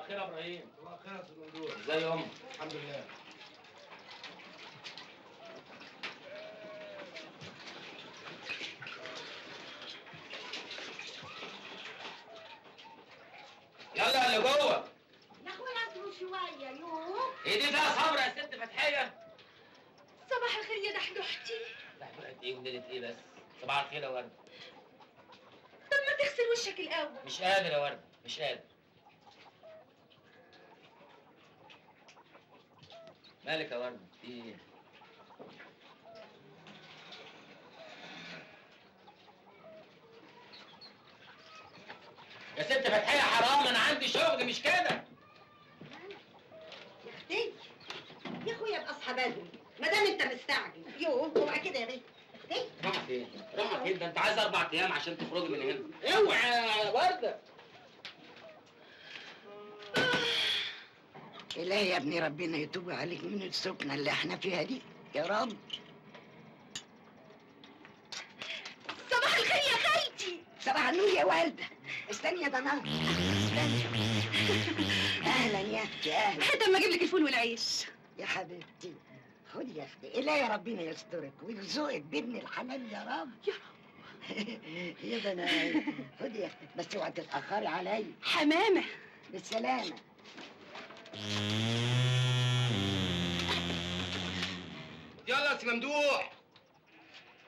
الخير يا ابراهيم. صباح الخير يا استاذ ممدوح. ازاي يا امك؟ الحمد لله. يلا اللي جوه. يا اخويا اصبروا شويه. يوه ايه دي فيها صبر يا ست فتحيه؟ صباح الخير يا دحدوحتي. دحدوحة ايه وليله ايه بس؟ صباح الخير يا ورده. طب ما تغسل وشك الاول. مش قادر يا ورده، مش قادر. مالك يا ورده؟ في ايه؟ يا ست فتحيه حرام، انا عندي شغل مش كده. يا اختي يا اخويا ابقى اصحى بدري ما دام انت مستعجل. يوه اوعى كده يا بنت. اختي راح فين؟ راح فين؟ ده انت عايز 4 ايام عشان تخرجي من هنا. اوعى يا ورده. إلهي يا ابني ربنا يتوب عليك من السكنة اللي احنا فيها دي يا رب. صباح الخير يا خالتي. صباح النور يا والدة. استني يا ضنار. أهلا يا أختي أهلا. حتى اما اجيب لك الفول والعيش. يا حبيبتي خدي يا أختي. إلهي يا ربنا يسترك ويرزقك بابن الحلال يا رب. يا رب. يا بنات خدي يا أختي بس اوعي تتأخري عليا. حمامه. بالسلامة. يلا يا سي ممدوح.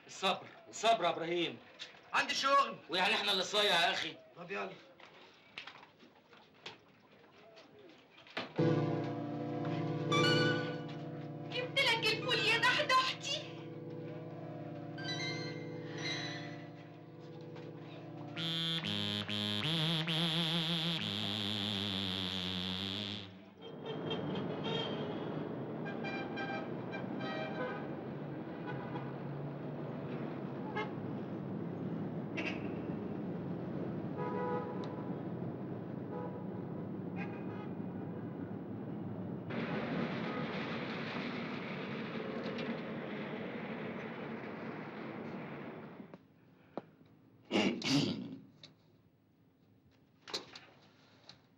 الصبر الصبر يا ابراهيم. عندي شغل. ويعني احنا اللي صايع يا اخي. طب يلا. جبت لك الفول يا دحدوحتي.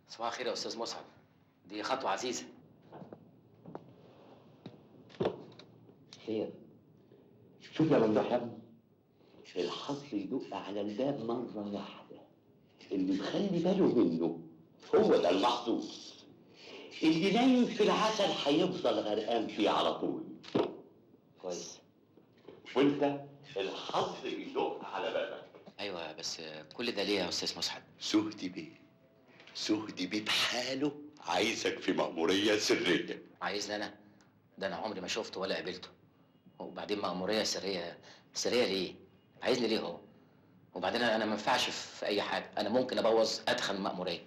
صباح الخير يا استاذ مصعب، دي خطوه عزيزه. خير. شوف يا ممدوح يا ابني، الحظ يدق على الباب مرة واحدة، اللي مخلي باله منه هو ده المحظوظ. اللي نايم في العسل هيفضل غرقان فيه على طول. كويس. وانت الحظ يدق على بابك. ايوه بس كل ده ليه يا استاذ مصعب؟ سهدي بيه، سهدي بيه بحاله عايزك في مأمورية سرية. عايزني انا؟ ده انا عمري ما شفته ولا قابلته. وبعدين مأمورية سرية؟ سرية ليه؟ عايزني ليه هو؟ وبعدين انا ما ينفعش في اي حاجه، انا ممكن ابوظ ادخل مأمورية.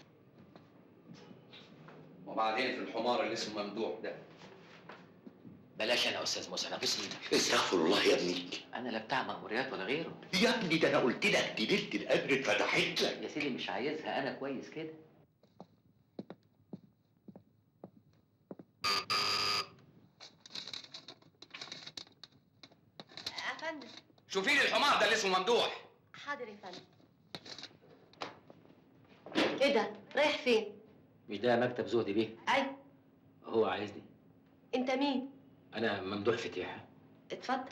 وبعدين في الحمار اللي اسمه ممدوح ده. بلاش انا يا استاذ موسى، انا بس ايدك. استغفر الله يا ابني. انا لا بتاع مأموريات ولا غيره. يا ابني ده انا قلت لك دي ليله القدر اتفتحت لك. يا سيدي مش عايزها، انا كويس كده. يا فندم. شوفي لي الحمار ده اللي اسمه ممدوح. حاضر يا فندم. ايه ده؟ رايح فين؟ مش ده مكتب زهدي بيه؟ ايوه. هو عايزني. انت مين؟ انا ممدوح فتيحه. اتفضل.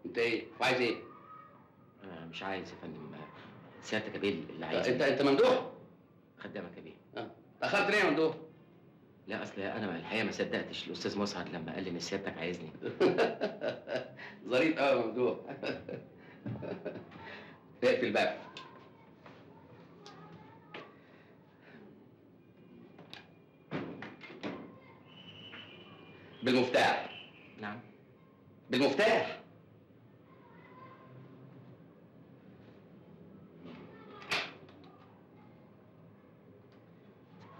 انت ايه؟ وعايز ايه؟ انا مش عايز يا فندم. سيادتك يا بيه اللي عايز. انت ممدوح؟ خدامك يا بيه. اخرت ليه يا ممدوح؟ لا اصل انا الحقيقه ما صدقتش الاستاذ مسعد لما قال لي ان سيادتك عايزني. ظريف قوي يا ممدوح. اقفل الباب. بالمفتاح. نعم. بالمفتاح.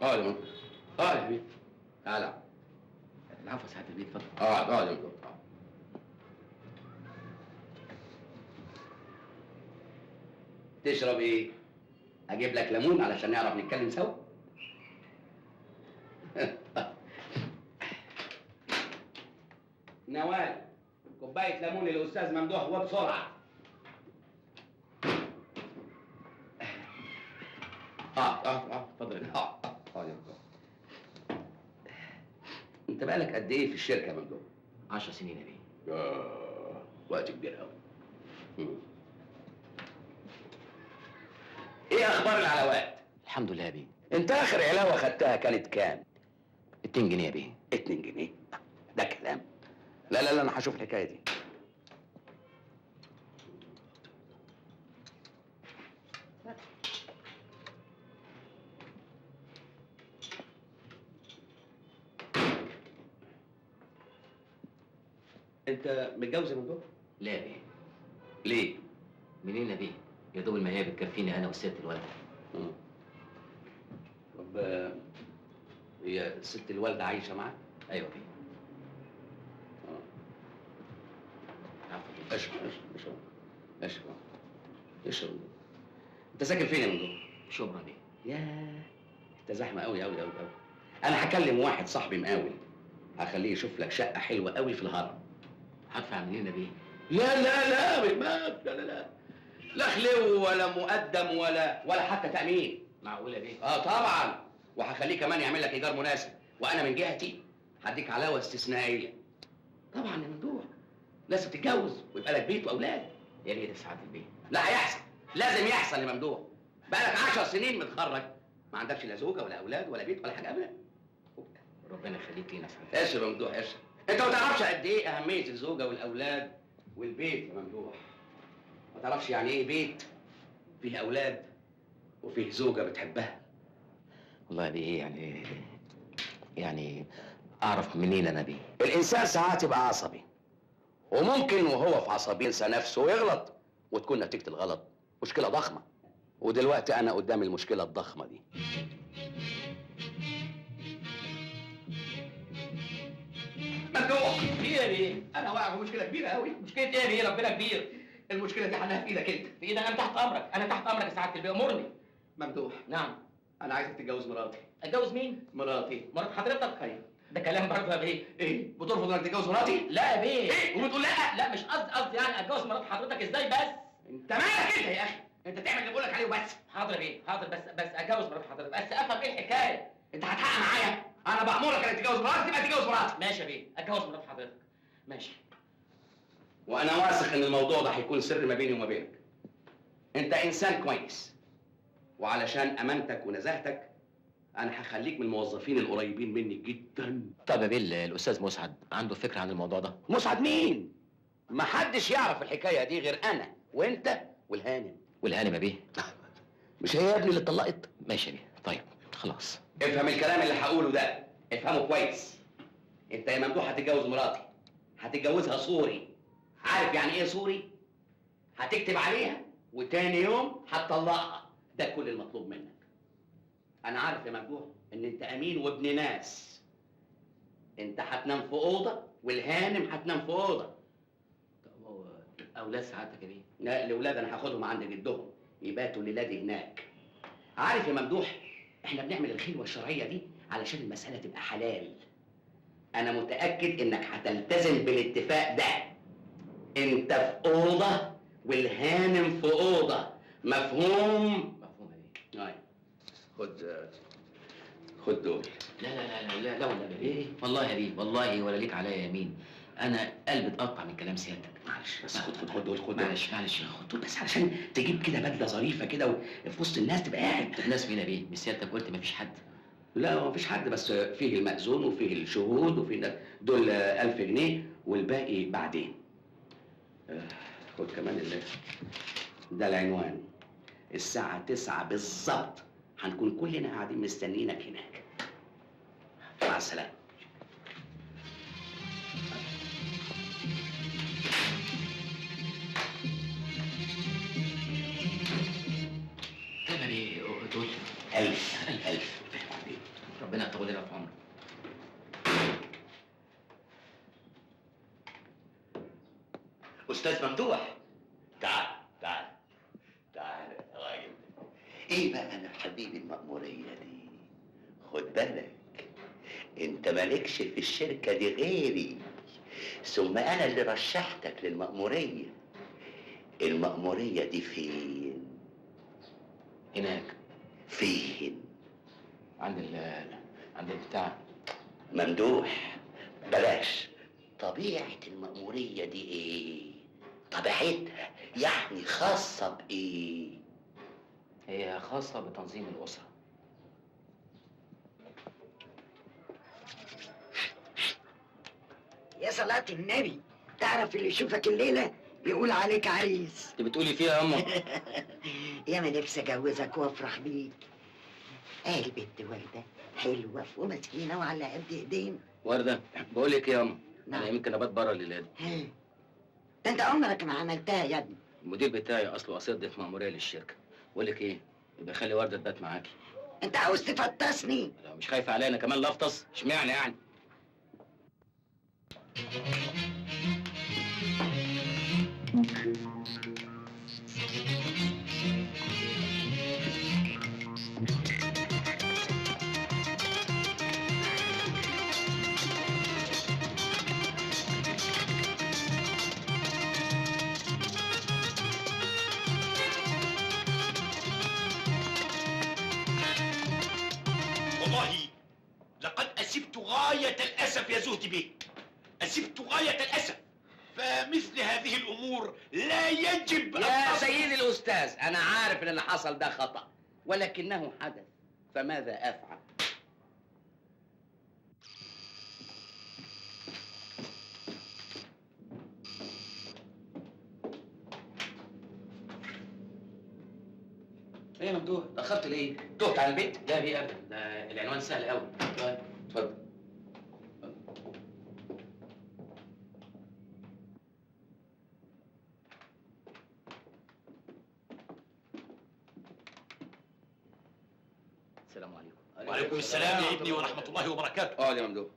اقعد يا ممدوح. اقعد يا حبيبي. تعالى. العفو يا سعاده البيه، اتفضل. اقعد يا ممدوح. تشرب ايه؟ اجيب لك ليمون علشان نعرف نتكلم سوا. نوال، كوبايه ليمون للاستاذ ممدوح وبسرعه. اتفضل. انت بقالك قد ايه في الشركه يا ممدوح؟ 10 سنين يا بيه. وقت كبير قوي. ايه اخبار العلاوات؟ الحمد لله يا بيه. انت اخر علاوه خدتها كانت كام؟ 2 جنيه يا بيه. 2 جنيه؟ ده كلام. لا لا لا، انا هشوف الحكايه دي. انت متجوز يا ممدوح؟ لا يا بيه. ليه؟ منين يا بيه؟ يا دوب المهية بتكفيني انا والست الوالده. طب هي الست الوالده عايشه معاك؟ ايوه يا بيه. عفوا. اشرب. انت ساكن فين يا ممدوح؟ شبرا بيه. ياه، انت زحمه قوي قوي قوي قوي. انا هكلم واحد صاحبي مقاول، هخليه يشوف لك شقه حلوه قوي في الهرم. هدفع منين يا بيه؟ لا لا لا بالمال، لا لا لا، لا خلو ولا مقدم ولا حتى تأمين. معقول يا بيه؟ طبعا، وهخليه كمان يعمل لك ايجار مناسب، وانا من جهتي هديك علاوه استثنائيه. طبعا يا ممدوح، لازم تتجوز ويبقى لك بيت واولاد. يا ريت سعاده البيه. لا هيحصل، لازم يحصل يا ممدوح. بقالك 10 سنين متخرج، ما عندكش لا زوجه ولا اولاد ولا بيت ولا حاجه ابدا. ربنا يخليك لينا سعاده. اشرب يا ممدوح اشرب. انت ما تعرفش قد ايه اهميه الزوجه والاولاد والبيت يا ممدوح. ما تعرفش يعني ايه بيت فيه اولاد وفيه زوجه بتحبها. والله يا بيه يعني اعرف منين انا بيه؟ الانسان ساعات يبقى عصبي، وممكن وهو في عصبيه ينسى نفسه ويغلط، وتكون نتيجه الغلط مشكله ضخمه. ودلوقتي انا قدام المشكله الضخمه دي. ممدوح، في ايه يا بيه؟ انا واقع في مشكله كبيره قوي. مشكله ايه يا بيه؟ ربنا كبير. المشكله دي حلها في ايدك انت. في ايه ده؟ انا تحت امرك، انا تحت امرك يا سعاده البيه، امرني. ممدوح، نعم. انا عايزك تتجوز مراتي. اتجوز مين؟ مراتي. مرات حضرتك؟ ايوه. ده كلام برضه يا بيه. ايه؟ بترفض انك تتجوز مراتي؟ لا يا بيه. ايه؟ وبتقول لا؟ لا مش قصدي يعني اتجوز مرات حضرتك ازاي بس؟ انت مالك انت يا اخي؟ انت تعمل اللي بقول لك عليه وبس. حاضر يا بيه، حاضر، بس اتجوز مرات حضرتك، بس افهم ايه الحكايه. انت هتحقق معايا؟ انا بامرك انك تتجوز مراتي تبقى تتجوز مراتي. ماشي يا بيه، اتجوز مرات حضرتك. ماشي. وانا واثق ان الموضوع ده هيكون سر ما بيني وما بينك. انت انسان كويس، وعلشان امانتك ونزاهتك انا هخليك من الموظفين القريبين مني جدا. طب يا بيه، الاستاذ مسعد عنده فكره عن الموضوع ده؟ مسعد مين؟ محدش يعرف الحكايه دي غير انا وانت والهانم. والهانم يا بيه؟ مش هي يا ابني اللي اتطلقت؟ ماشي يا بيه. طيب خلاص. افهم الكلام اللي هقوله ده، افهمه كويس. انت يا ممدوح هتتجوز مراتي، هتتجوزها صوري. عارف يعني ايه صوري؟ هتكتب عليها وتاني يوم هتطلقها. ده كل المطلوب منك. انا عارف يا ممدوح ان انت امين وابن ناس. انت هتنام في اوضه والهانم هتنام في اوضه. طب هو اولاد سعادتك يا بيه؟ لا، الاولاد انا هاخدهم عند جدهم يباتوا الليله دي هناك. عارف يا ممدوح، احنا بنعمل الخلوه الشرعيه دي علشان المساله تبقى حلال. انا متاكد انك هتلتزم بالاتفاق ده. انت في اوضه والهانم في اوضه. مفهوم؟ مفهوم يا بيه. طيب خد دول. لا لا لا لا لا ولا يا بيه. والله يا بيه، والله ولا ليك عليا يمين. انا قلبي اتقطع من كلام سيادتك. معلش بس خد دول. معلش خد دول بس علشان تجيب كده بدله ظريفه كده وفي وسط الناس تبقى قاعد. الناس مين يا بيه؟ مش سيادتك قلت مفيش حد؟ لا، هو مفيش حد، بس فيه المأذون وفيه الشهود وفيه دول 1000 جنيه والباقي بعدين. خد كمان ده العنوان. الساعة 9 بالظبط هنكون كلنا قاعدين مستنيينك هناك. مع السلامة. طيب يا بيه، دول 1000. ربنا يطول لنا في عمرك. استاذ ممدوح، تعال. ايه بقى انا حبيبي المأمورية دي؟ خد بالك، انت مالكش في الشركة دي غيري، ثم انا اللي رشحتك للمأمورية. المأمورية دي فين؟ هناك فين؟ عند البتاع. ممدوح، بلاش. طبيعة المأمورية دي ايه؟ طبيعتها يعني خاصة بايه؟ هي خاصة بتنظيم الأسرة. يا صلاة النبي، تعرف اللي يشوفك الليلة يقول عليك عريس. انت بتقولي فيها يا أما؟ يا ما نفسي اجوزك وافرح بيك. البنت وردة حلوة ومسكينة وعلى قد ايدين. وردة، بقول لك ايه يا أما؟ نعم. أنا يمكن أبات بره الليلة دي. ها، ده انت عمرك ما عملتها يا ابني. المدير بتاعي أصله قصيدة مأمورية للشركة. بقول لك ايه؟ يبقى خلي وردة تبات معاكي. انت عاوز تفطسني؟ لو مش خايفة عليا أنا كمان لافطس، اشمعنى يعني؟ والله لقد أسفت غاية الأسف يا زهدي بيه، أسفت غاية الأسف. فمثل هذه الأمور لا يجب أن يا تصل. سيدي الأستاذ، أنا عارف إن اللي حصل ده خطأ، ولكنه حدث، فماذا أفعل؟ ايه يا ممدوح؟ اتأخرت ليه؟ تهت على البيت؟ لا بيه أبدا، ده العنوان سهل قوي. اتفضل. السلام عليكم. وعليكم السلام يا ابني ورحمة الله وبركاته. اقعد يا ممدوح.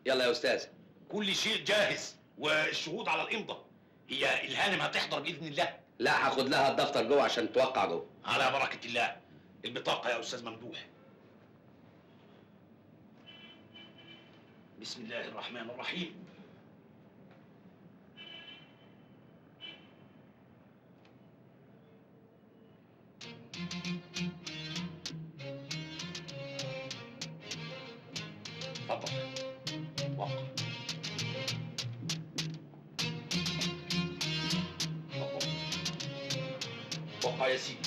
يلا يا أستاذ. كل شيء جاهز والشهود على الإمضة. هي الهانم هتحضر بإذن الله. لا، هاخد لها الدفتر جوه عشان توقع جوه. على بركة الله. البطاقة يا أستاذ ممدوح. بسم الله الرحمن الرحيم. تفضل. وقع. تفضل. وقع يا سيدي.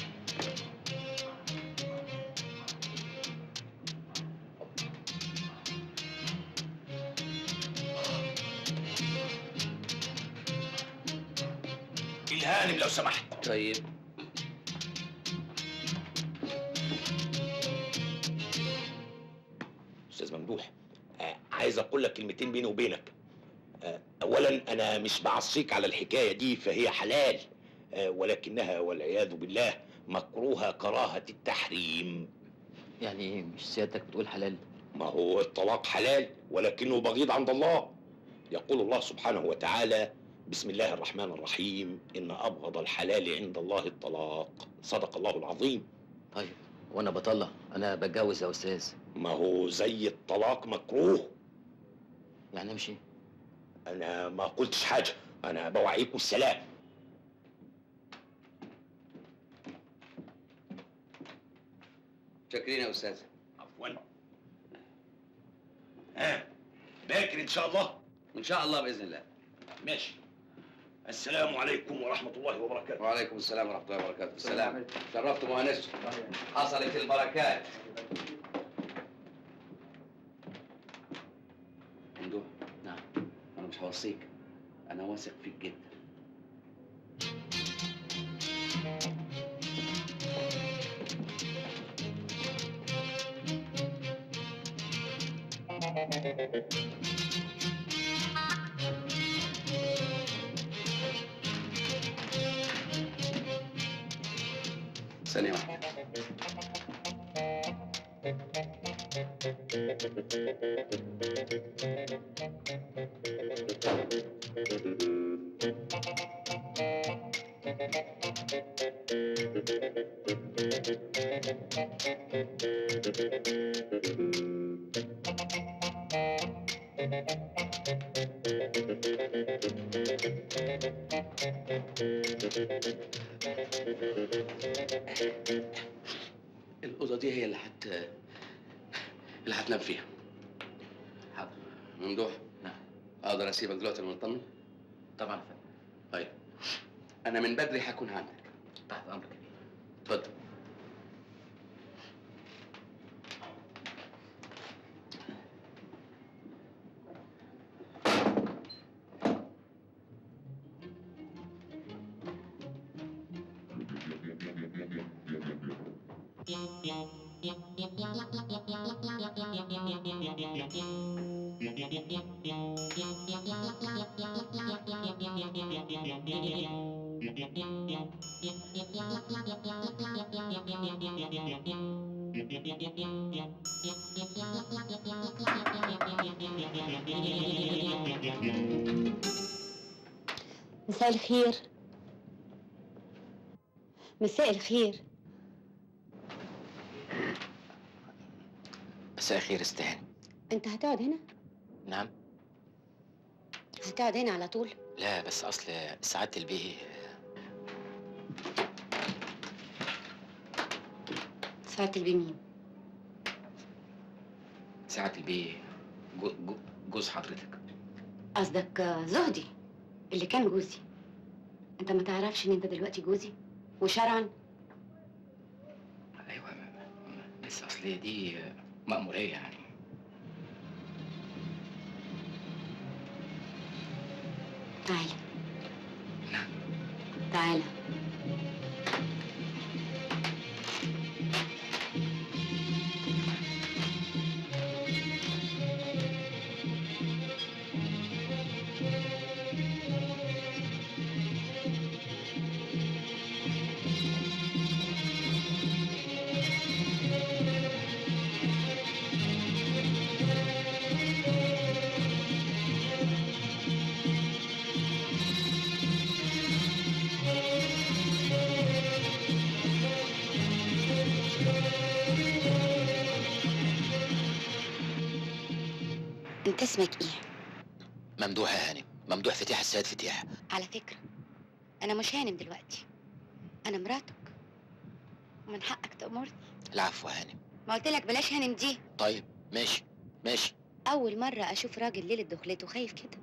الهانم لو سمحت. طيب. استاذ ممدوح، عايز اقول لك كلمتين بيني وبينك. اولا انا مش بعصيك على الحكايه دي، فهي حلال، ولكنها والعياذ بالله مكروهه كراهه التحريم. يعني ايه؟ مش سيادتك بتقول حلال؟ ما هو الطلاق حلال ولكنه بغيض عند الله. يقول الله سبحانه وتعالى: بسم الله الرحمن الرحيم، إن أبغض الحلال عند الله الطلاق. صدق الله العظيم. طيب وانا بطلع، انا بتجوز يا استاذ. ما هو زي الطلاق مكروه. يعني امشي؟ أنا ما قلتش حاجة، أنا بوعيكم السلام. شاكرين يا أستاذ. عفوا. باكر إن شاء الله. إن شاء الله بإذن الله. ماشي. السلام عليكم ورحمة الله وبركاته. وعليكم السلام ورحمة الله وبركاته. السلام. شرفتم وأنستم. حصلت البركات. ممدوح. نعم. أنا مش هوصيك، أنا واثق فيك جدا. ثانية واحدة. الأوضة دي هي اللي هتنام فيها. حاضر. ممدوح، نعم. أقدر أسيبك دلوقتي لما أطمن؟ طبعا يا فندم. طيب. أنا من بدري هكون عندك. تحت امرك يا بيه. اتفضل. مساء الخير. مساء الخير. مساء الخير استهاني. انت هتقعد هنا؟ نعم. هتقعد هنا على طول؟ لا بس اصل سعادة البيه. سعادة البيه مين؟ سعادة البيه جوز حضرتك. قصدك زهدي اللي كان جوزي. انت ما تعرفش ان انت دلوقتي جوزي وشرعا؟ ايوه بس اصل دي مأمورية يعني. تعالى. نعم. تعالى. انت اسمك ايه؟ ممدوح يا هانم، ممدوح فتيح السيد فتيح. على فكرة انا مش هانم دلوقتي، انا مراتك ومن حقك تأمرني. العفو يا هانم. ما قلت لك بلاش هانم دي. طيب ماشي ماشي. اول مرة اشوف راجل ليلة دخلته خايف كده.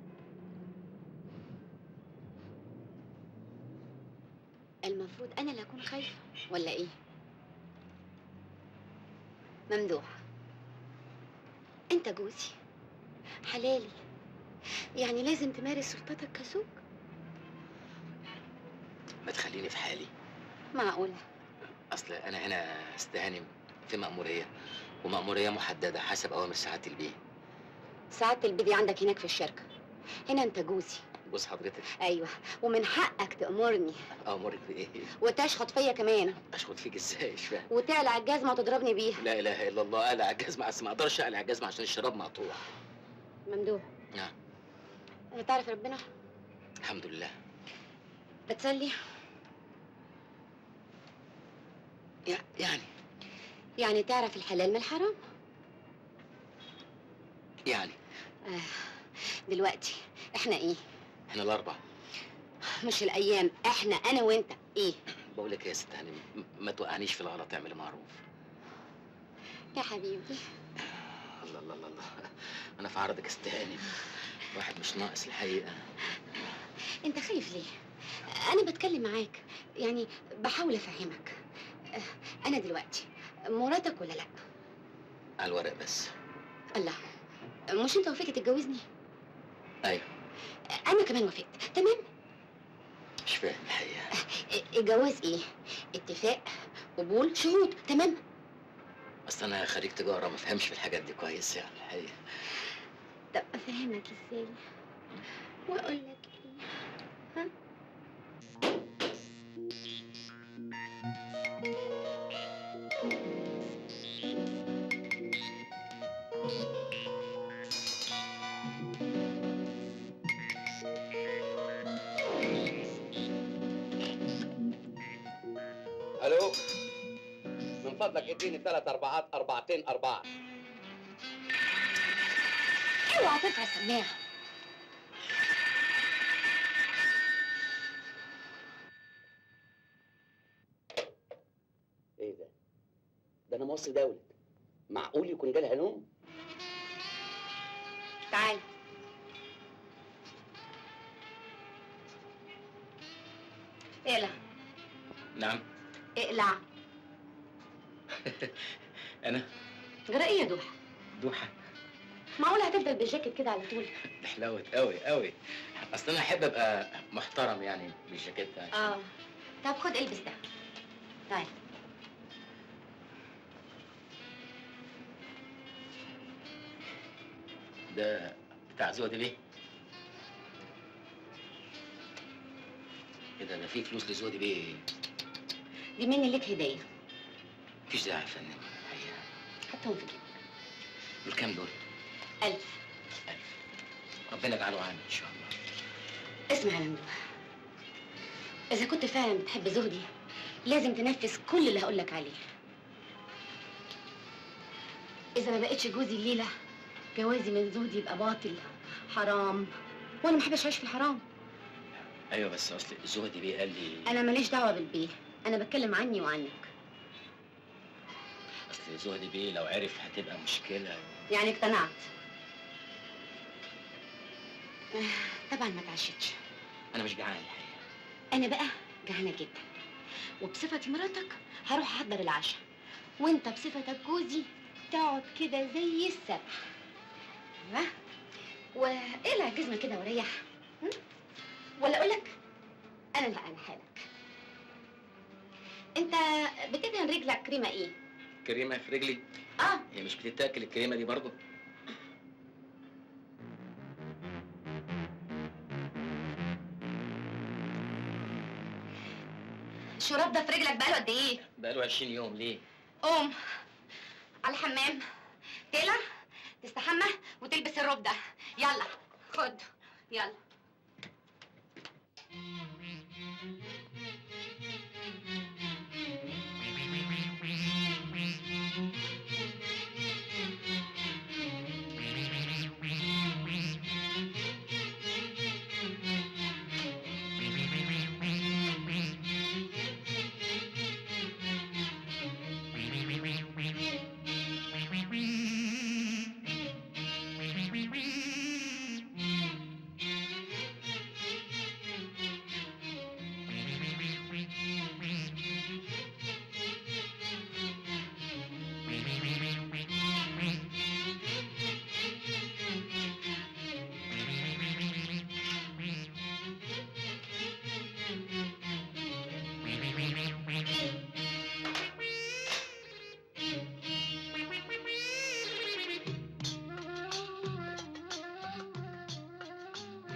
المفروض انا اللي اكون خايفة ولا ايه؟ ممدوح انت جوزي حلالي، يعني لازم تمارس سلطتك كزوج. ما تخليني في حالي. معقولة؟ اصل انا هنا استهانم في مأمورية، ومأمورية محددة حسب اوامر سعادة البيه. سعادة البيدي عندك هناك في الشركة، هنا انت جوزي. جوز حضرتك. ايوه، ومن حقك تأمرني امرك بايه؟ وتشخط فيا كمان اشخط فيك ازاي؟ مش فاهم. وتقلع الجزمة وتضربني بيها. لا اله الا الله. اقلع الجزمة؟ بس ما اقدرش اقلع الجزمة عشان الشراب مقطوع. ممدوح. نعم. تعرف ربنا؟ الحمد لله. بتصلي؟ يعني تعرف الحلال من الحرام؟ يعني دلوقتي احنا ايه؟ احنا الاربع. مش الايام، احنا انا وانت ايه؟ بقول لك يا ست هانم، ما توقعنيش في الغلط، اعملي معروف. يا حبيبي. الله الله الله الله. انا في عرضك استهانم، واحد مش ناقص الحقيقة. انت خايف ليه؟ انا بتكلم معاك، يعني بحاول افهمك. انا دلوقتي مراتك ولا لا؟ على الورق بس. الله، مش انت وافقت تتجوزني؟ ايوه. انا كمان وافقت، تمام. مش فاهم الحقيقة. الجواز ايه؟ اتفاق، قبول، شهود، تمام. اصل انا خريج تجارة، ما فهمش في الحاجات دي كويس يعني الحقيقة. طب افهمك ازاي واقول لك ايه؟ ها؟ فضلك اديني 3 4 4 4. اوعى ترفع السماعه. ايه ده؟ ده انا موصي دولة، معقول يكون جالها نوم؟ تعال. اقلع. نعم. اقلع. انا جرى ايه يا دوحه؟ دوحه؟ معقول هتفضل بالجاكيت كده على طول؟ ده حلاوت قوي قوي. اصل انا احب ابقى محترم يعني بالجاكيت ده. اه. طب خد البس ده. تعال. ده بتاع زودي بيه؟ ايه ده فيه فلوس لزودي بيه؟ دي مني ليك هديه. مفيش داعي يا فندم الحقيقه. حطهم في جيبك. دول كام دول؟ 1000. 1000. ربنا يجعله عامل ان شاء الله. اسمع يا ممدوح، إذا كنت فعلا بتحب زهدي لازم تنفذ كل اللي هقولك عليه. إذا ما بقتش جوزي الليلة جوازي من زهدي يبقى باطل حرام، وأنا ما بحبش أعيش في الحرام. ايوه بس اصل زهدي بيه قال لي. أنا ماليش دعوة بالبيه، أنا بتكلم عني وعنك. اصل زهدي بيه لو عرف هتبقى مشكله. يعني اقتنعت؟ طبعا ما تعشتش. انا مش جعان الحقيقه. أنا بقى جعانة جدا، وبصفتي مراتك هروح أحضر العشاء، وأنت بصفتك جوزي تقعد كده زي السبع. أيوه، واقلع الجزمة كده وريح. ولا أقول لك أنا اللي هقلعها لك. أنت بتدهن رجلك كريمة إيه؟ كريمه في رجلي؟ آه. هي مش بتتاكل الكريمه دي برضه؟ الشراب ده في رجلك بقاله قد إيه؟ بقاله 20 يوم. ليه؟ قوم على الحمام، تقلع تستحمى وتلبس الروب ده. يلا خد يلا.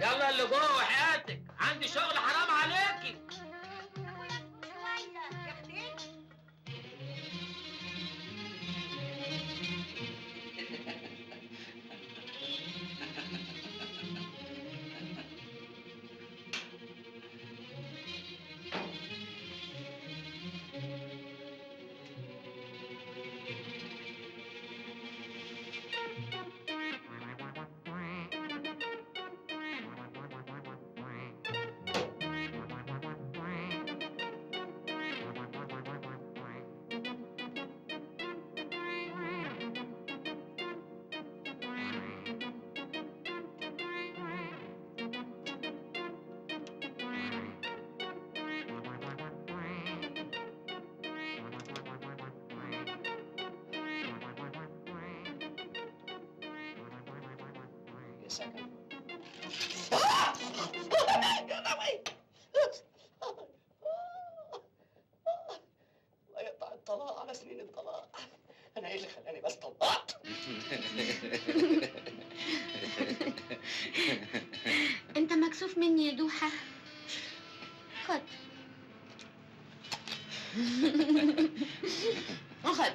يلا اللي جوه وحياتك، عندي شغل حرام عليكي. سكن. الله يقطع الطلاق على سنين الطلاق. انا ايه اللي خلاني بس طلقت؟ انت مكسوف مني يا دوحة. خد. خد.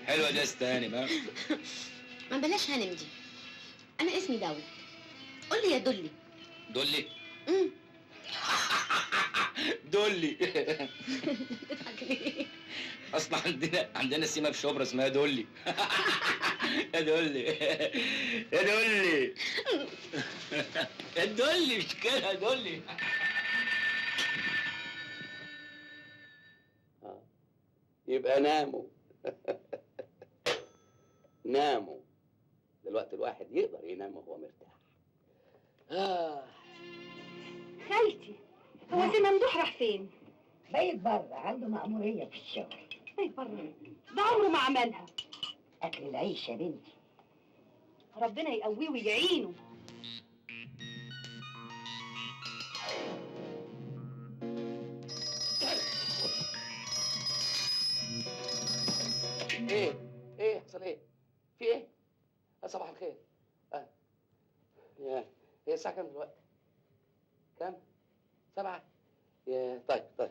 حلوه دي استاني بقى. ما بلاش هانم دي. انا اسمي دولة. قول لي يا دلي. دولي. امم دولي. تضحك ليه؟ اصلا عندنا سيما في شبرا اسمها دولي. يا دولي يا دولي يا دولي، مش كده يا دولي. يبقى ناموا. ناموا دلوقتي، الواحد يقدر ينام وهو مرتاح. خالتي، هو سي ممدوح راح فين؟ بايت بره عنده مأمورية في الشغل. بايت بره؟ ده عمره ما عملها. أكل العيش يا بنتي. ربنا يقويه ويعينه. ايه حصل ايه؟ في ايه؟ صباح الخير. يا هي الساعة كام دلوقتي؟ كام؟ 7. يا طيب.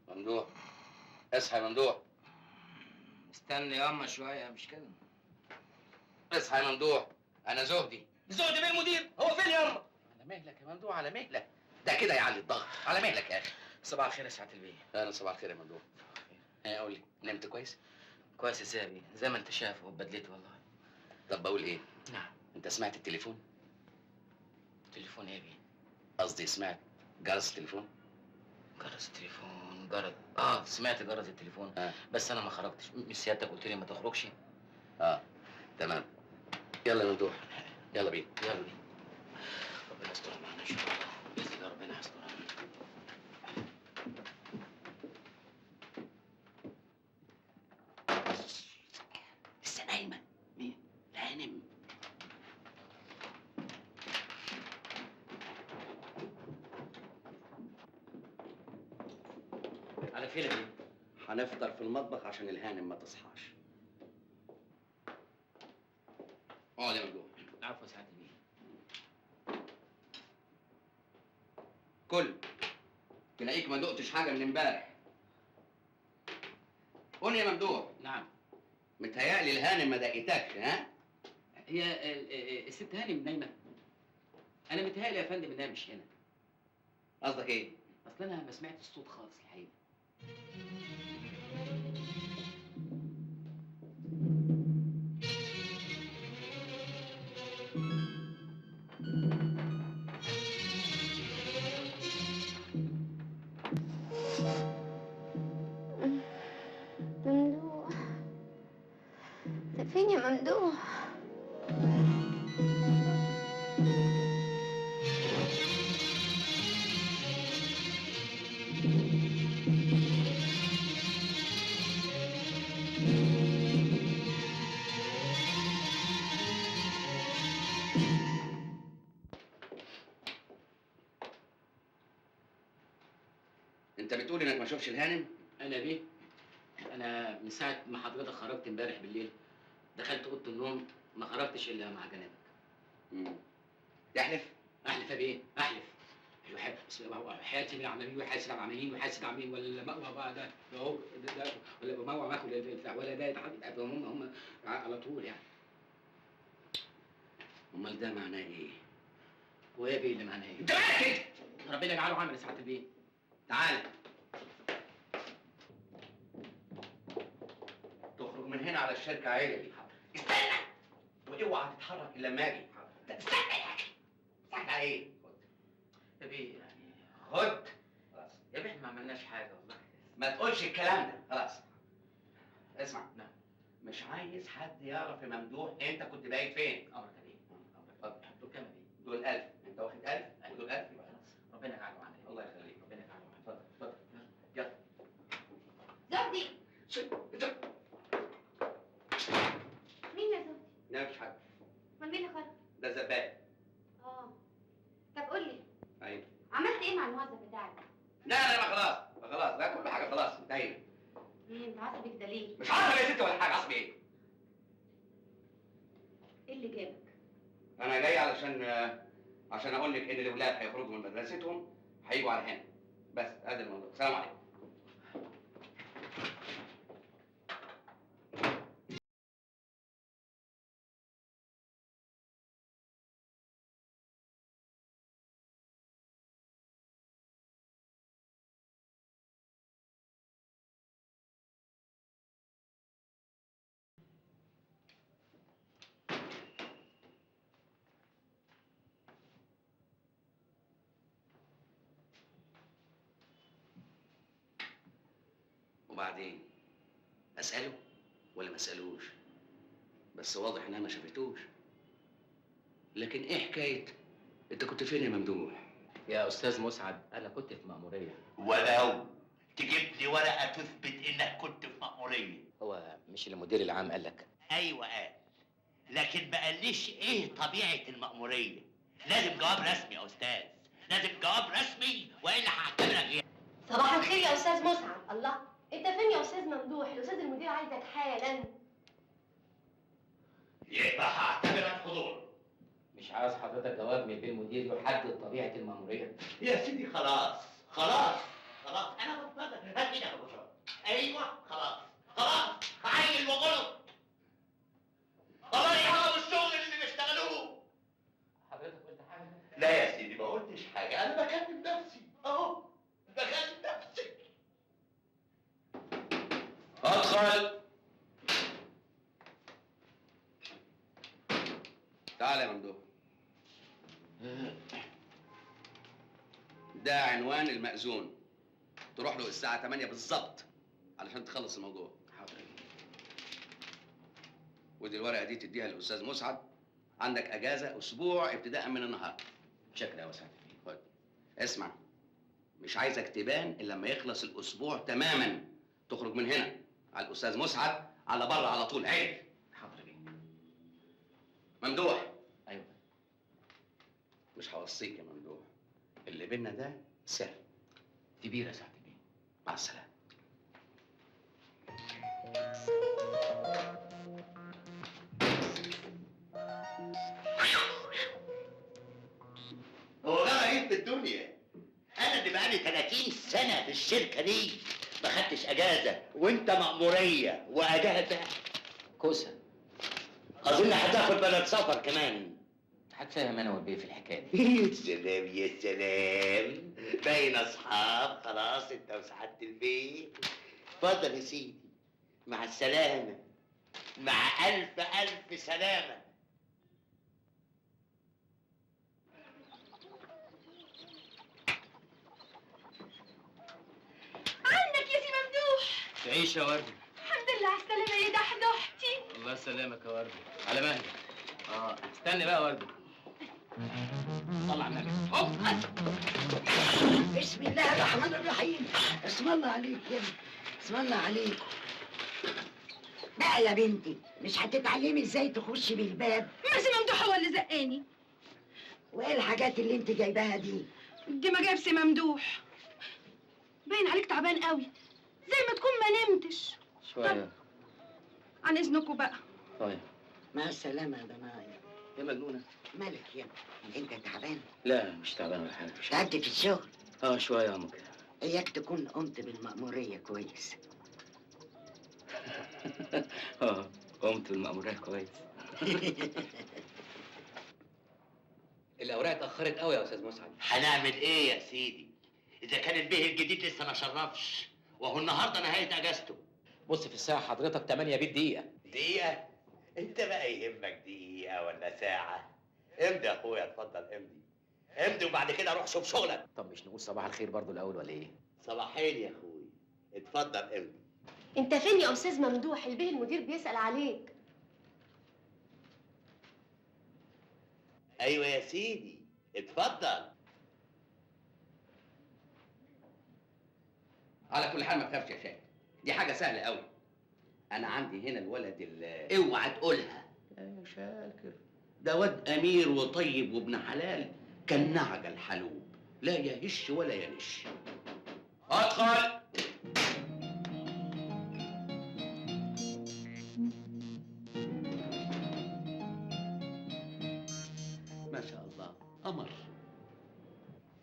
ممدوح، اصحى يا ممدوح. استنى ياما شويه، مش كده؟ اصحى يا ممدوح، انا زهدي. زهدي بيه المدير، هو فين ياما؟ على مهلك يا ممدوح، على مهلك. ده كده يعلي الضغط. على مهلك يا اخي. صباح الخير يا سعاده البيه. انا صباح الخير يا ممدوح. قول لي، نمت كويس؟ كويس ازاي يا بيه؟ زي ما انت شايف وبدلتي والله. طب بقول ايه؟ نعم. انت سمعت التليفون؟ تليفون ايه يا بيه؟ قصدي سمعت جرس التليفون؟ جرس التليفون، سمعت جرس التليفون. بس انا ما خرجتش، مش سيادتك قلت لي ما تخرجش؟ تمام. يلا يا ممدوح، يلا بينا. يلا بينا. ربنا يستر معانا ان شاء الله، باذن الله ربنا يستر. لسه نايمة. مين؟ الهانم. على فين يا بيه؟ هنفطر في المطبخ عشان الهانم ما تصحاش. اقعد يا ممدوح. عفوا يا سعاده البيه. كل تلاقيك ما دقتش حاجة من امبارح. قول يا ممدوح. نعم. متهيألي الهانم ما دقتكش، ها؟ هي الست هانم نايمه؟ انا متهيألي يا فندم انها مش هنا. قصدك ايه؟ اصل انا ما سمعتش الصوت خالص الحقيقه. ممدوح، فين يا ممدوح؟ انت بتقول انك ما شفتش الهانم؟ انا بيه، انا من ساعه ما حضرتك خرجت امبارح بالليل دخلت اوضه النوم، ما خرجتش الا مع جنابك. تحلف؟ احلف يا بيه، احلف. حياتي من العمالين وحاسب على العمالين وحاسب على العمالين، ولا مأوى بقى ده اهو، ده ولا مأوى معاكم ولا ده يتحدد هم على طول يعني. امال ده معناه ايه؟ ويا بيه اللي معناه ايه؟ انت مالك؟ ربنا يجعله عمل يا سعاده البيه. تعال. تخرج من هنا على الشركة عيلة. استنى واوعى تتحرك الا لما اجي. استنى يا اخي. استنى على ايه؟ يا بيه يعني خد. خلاص يا بيه احنا ما عملناش حاجه والله. ما تقولش الكلام ده. خلاص. اسمع. نعم. مش عايز حد يعرف يا ممدوح انت كنت بايت فين. امرك يا بيه. اتفضل. دول كام يا بيه؟ دول 1000، انت واخد 1000 ودول 1000. خلاص ربنا يجعله معانا. الله يخليك. ربنا يجعله معانا. اتفضل اتفضل يلا. زوجتي. انت مين يا زوجتي؟ لا مفيش حد، امال مين اللي خرج؟ ده الزبال. اه. طب قول لي ايوه. عملت ايه مع الموظف بتاعك؟ لا ما خلاص ما خلاص، لا كل حاجه خلاص انتهينا. ايه انت عصبي كده ليه؟ مش عارف يا ست ولا حاجه، عصبي ايه؟ ايه اللي جابك؟ انا جاي عشان اقول لك ان الاولاد هيخرجوا من مدرستهم هيجوا على هنا. بس هذا الموضوع. السلام عليكم. وبعدين اساله ولا ما اسالوش؟ بس واضح انها ما شافتوش. لكن ايه حكايه انت كنت فين يا ممدوح؟ يا استاذ مسعد انا كنت في مأمورية. ولو تجيب لي ورقه تثبت انك كنت في مأموريه. هو مش المدير العام قال لك؟ ايوه قال، لكن ما قاليش ايه طبيعه المأموريه. لازم جواب رسمي يا استاذ، لازم جواب رسمي والا هعتبرك غياب. صباح الخير يا استاذ مسعد. الله، انت فين يا استاذ ممدوح؟ الاستاذ المدير عايزك حالا. يبقى هعتبرك حضور. مش عاوز حضرتك جواب من البيه المدير يحدد طبيعة المأمورية؟ يا سيدي خلاص خلاص انا بتفضل. هات ايدك يا باشا. ايوه خلاص هعين وغلط. الله يعوض الشغل اللي بيشتغلوه. حضرتك قلت حاجة؟ لا يا سيدي ما قلتش حاجه، انا بكلم نفسي اهو، بكلم نفسي. ادخل. تعال يا ممدوح. ده عنوان المأذون، تروح له الساعة 8 بالظبط علشان تخلص الموضوع. حاضر. ودي الورقة دي تديها للأستاذ مسعد. عندك أجازة أسبوع ابتداء من النهاردة. شكرا يا سعادة. خد. اسمع، مش عايزك تبان إلا لما يخلص الأسبوع تماما. تخرج من هنا على الأستاذ مسعد على بره على طول. عيب. حاضر بيه. ممدوح. ايوه. مش هوصيك يا ممدوح، اللي بينا ده سر. كبير يا سعادة بيه. مع السلامة. هو ده رهيب في الدنيا. انا اللي بقالي 30 سنه في الشركه دي ما خدتش اجازه، وانت مأموريه واجازه. كوسة. اظن هتاخد بلد سفر كمان. هتفهم انا والبيه في الحكاية دي. يا سلام يا سلام، باين اصحاب. خلاص انت وسعادة البيت. اتفضل يا سيدي، مع السلامه، مع الف الف سلامه. عنك يا سي ممدوح. تعيش يا وردة. الحمد لله على السلامه يا دحدحتي. الله يسلمك يا وردة. على مهلك. استني بقى يا وردة. طلع النبي. هوب. بسم الله الرحمن الرحيم. اسم الله عليك يا ابني، اسم الله عليك. بقى يا بنتي مش هتتعلمي ازاي تخشي بالباب؟ ما سي ممدوح هو اللي زقاني. وايه الحاجات اللي انت جايباها دي؟ دي ما جاب سي ممدوح. باين عليك تعبان قوي، زي ما تكون ما نمتش. شوية. عن اذنكم بقى. طيب. مع السلامة يا ضنايا. يا مجنونة. مالك يا ابني؟ انت تعبان؟ لا مش تعبان ولا حاجة. تعبت في الشغل؟ شوية يا أمك. اياك تكون قمت بالمأمورية كويس. قمت بالمأمورية كويس. الأوراق اتأخرت قوي يا أستاذ مسعد. هنعمل ايه يا سيدي؟ اذا كان البيه الجديد لسه ما شرفش، وهو النهارده نهايه اجازته. بص في الساعة حضرتك 8 بالدقيقة. دقيقه؟ انت بقى يهمك دقيقه ولا ساعه؟ امضي يا اخويا، اتفضل امضي. امضي وبعد كده روح شوف شغلك. طب مش نقول صباح الخير برضو الأول ولا إيه؟ صباحين يا اخويا، اتفضل امضي. انت فين يا استاذ ممدوح؟ البيه المدير بيسأل عليك. ايوه يا سيدي، اتفضل. على كل حال ما تخافش يا شاكر، دي حاجه سهله قوي. انا عندي هنا الولد اوعى تقولها يا شاكر، ده واد امير وطيب وابن حلال، كان نعجل حلوب، لا يهش ولا ينش. ادخل. ما شاء الله قمر.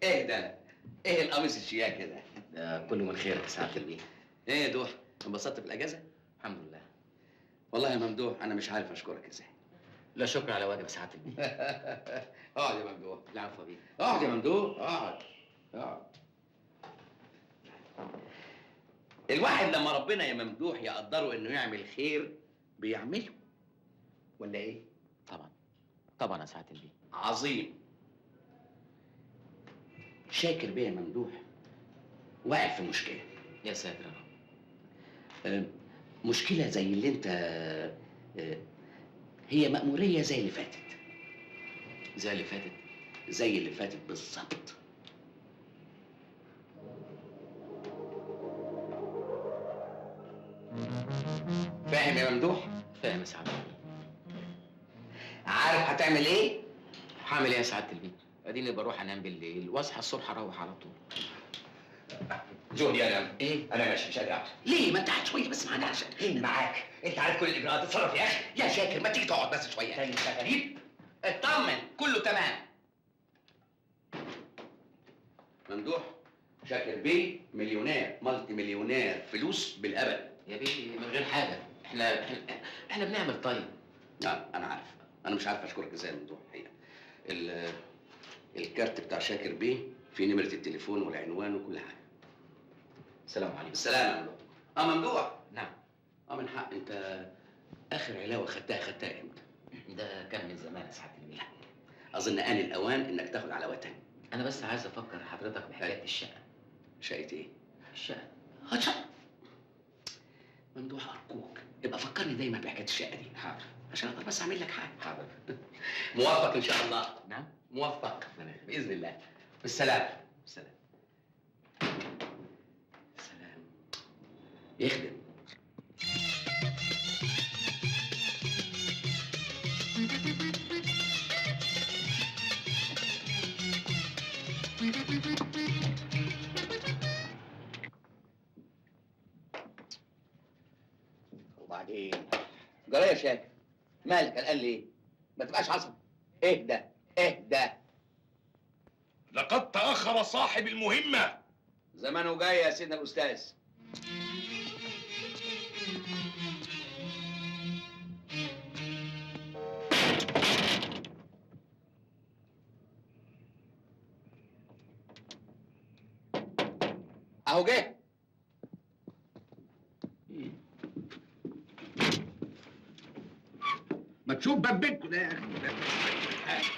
ايه ده؟ ايه القميص الشياكه ده؟ ده كله من خيرك يا سعاده البيه. ايه يا دوح، انبسطت في الاجازه؟ الحمد لله. والله يا ممدوح انا مش عارف اشكرك ازاي. لا شكر على واجب يا سعاده البيه. اقعد يا ممدوح. العفو يا بيه. اقعد يا ممدوح، اقعد اقعد. الواحد لما ربنا يا ممدوح يقدره انه يعمل خير بيعمله، ولا ايه؟ طبعا طبعا يا سعاده البيه. عظيم. شاكر بيه يا ممدوح واقع في مشكله. يا ساتر يا رب. مشكله زي اللي انت هي مأمورية زي اللي فاتت. زي اللي فاتت؟ زي اللي فاتت بالظبط. فاهم يا ممدوح؟ فاهم يا سعاده البيه. عارف هتعمل ايه؟ هعمل ايه يا سعاده البيه؟ اديني بروح انام بالليل واصحى الصبح اروح على طول. زهدي انا ايه؟ انا ماشي مش قادر. ليه؟ ما انت قاعد شويه بس معانا عشان مين معاك؟ انت عارف كل الاجراءات، اتصرف يا اخي. يا شاكر ما تيجي تقعد بس شويه. انت غريب. اطمن كله تمام. ممدوح شاكر بيه مليونير، مالتي مليونير، فلوس بالابد. يا بيه من غير حاجه، احنا بنعمل طيب. لا انا عارف، انا مش عارف اشكرك ازاي يا ممدوح الحقيقه. الكارت بتاع شاكر بيه فيه نمره التليفون والعنوان وكل حاجه. السلام عليكم. السلام يا ممدوح. ممدوح. نعم. من حق انت اخر علاوه خدتها امتى؟ ده كان من زمان يا سعاده البيه. اظن آن الاوان انك تاخد علاوه تاني. انا بس عايز افكر حضرتك بحكايه الشقه. شقه ايه؟ الشقه. شقه. ممدوح ارجوك ابقى فكرني دايما بحكايه الشقه دي. حاضر. عشان اقدر بس اعمل لك حاجه. حاضر. موفق ان شاء الله. نعم. موفق باذن الله. بالسلامه. بالسلامه. سلام. يخدم. وبعدين جرى يا شاكر، مالك قلقان ليه؟ ما تبقاش عصبي. اهدى اهدى. لقد تأخر صاحب المهمة. زمانه جاي يا سيدنا الاستاذ. اهو جه. ما تشوف باب بيتكم ده يا اخي.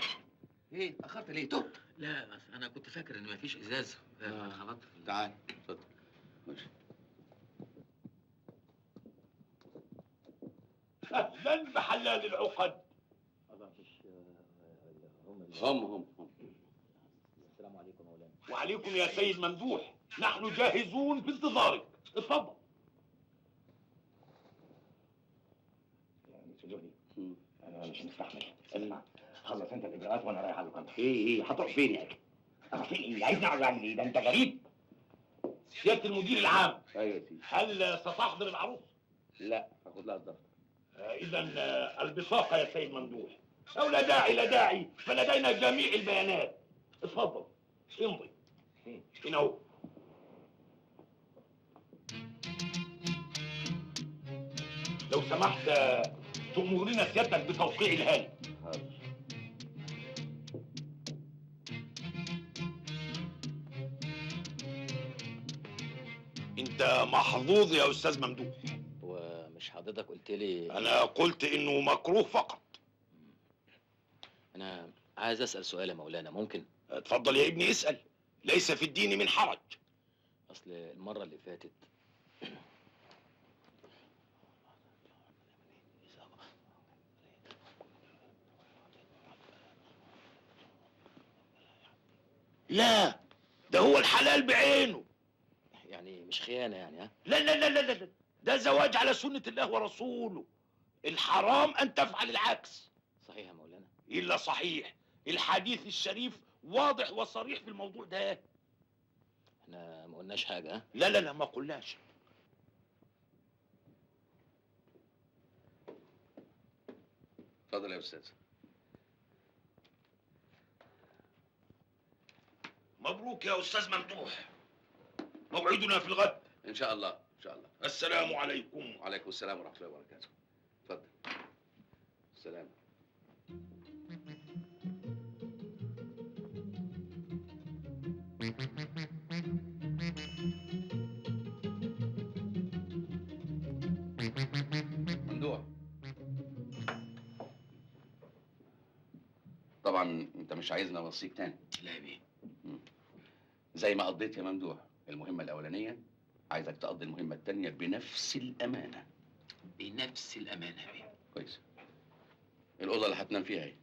ايه اتاخرت ليه؟ تهت. لا بس انا كنت فاكر ان مفيش ازاز. خبطت في تعال اتفضل. ماشي. أهلا بحلال العقد. هم. السلام عليكم يا مولانا. وعليكم يا سيد ممدوح، نحن جاهزون في انتظارك. اتفضل. انا مش مستحمل. اسمع، خلص انت الاجراءات وانا رايح على القناه. ايه هتروح فين يا اخي؟ اروح فين ايه؟ عايزني اقعد اعمل ايه؟ ده انت غريب. سيادة المدير العام، ايوه يا سيدي. هل ستحضر العروس؟ لا هاخد لها الضغط. إذا البطاقة يا سيد ممدوح. أو لا داعي لا داعي، فلدينا جميع البيانات. اتفضل امضي. هنا اهو. لو سمحت تأمرنا سيادتك بتوقيع الهاني. انت محظوظ يا استاذ ممدوح. ومش حضرتك قلت لي؟ انا قلت انه مكروه فقط. انا عايز اسال سؤال يا مولانا، ممكن؟ اتفضل يا ابني اسال، ليس في الدين من حرج. اصل المره اللي فاتت لا، ده هو الحلال بعينه. يعني مش خيانه يعني، ها؟ لا لا لا لا لا لا. ده زواج على سنة الله ورسوله. الحرام أن تفعل العكس. صحيح يا مولانا. إلا صحيح. الحديث الشريف واضح وصريح في الموضوع ده. احنا ما قلناش حاجه، ها؟ لا لا لا، ما قلناش. اتفضل يا استاذ. مبروك يا أستاذ ممدوح. موعدنا في الغد. ان شاء الله ان شاء الله. السلام عليكم. وعليكم السلام ورحمه الله وبركاته. اتفضل. السلام. ممدوح، طبعا انت مش عايزني اوصيك تاني. لا يا بيه. زي ما قضيت يا ممدوح المهمه الاولانيه، عايزك تقضي المهمه الثانيه بنفس الامانه. بنفس الامانه يا بيه. كويس. الاوضه اللي هتنام فيها اهي.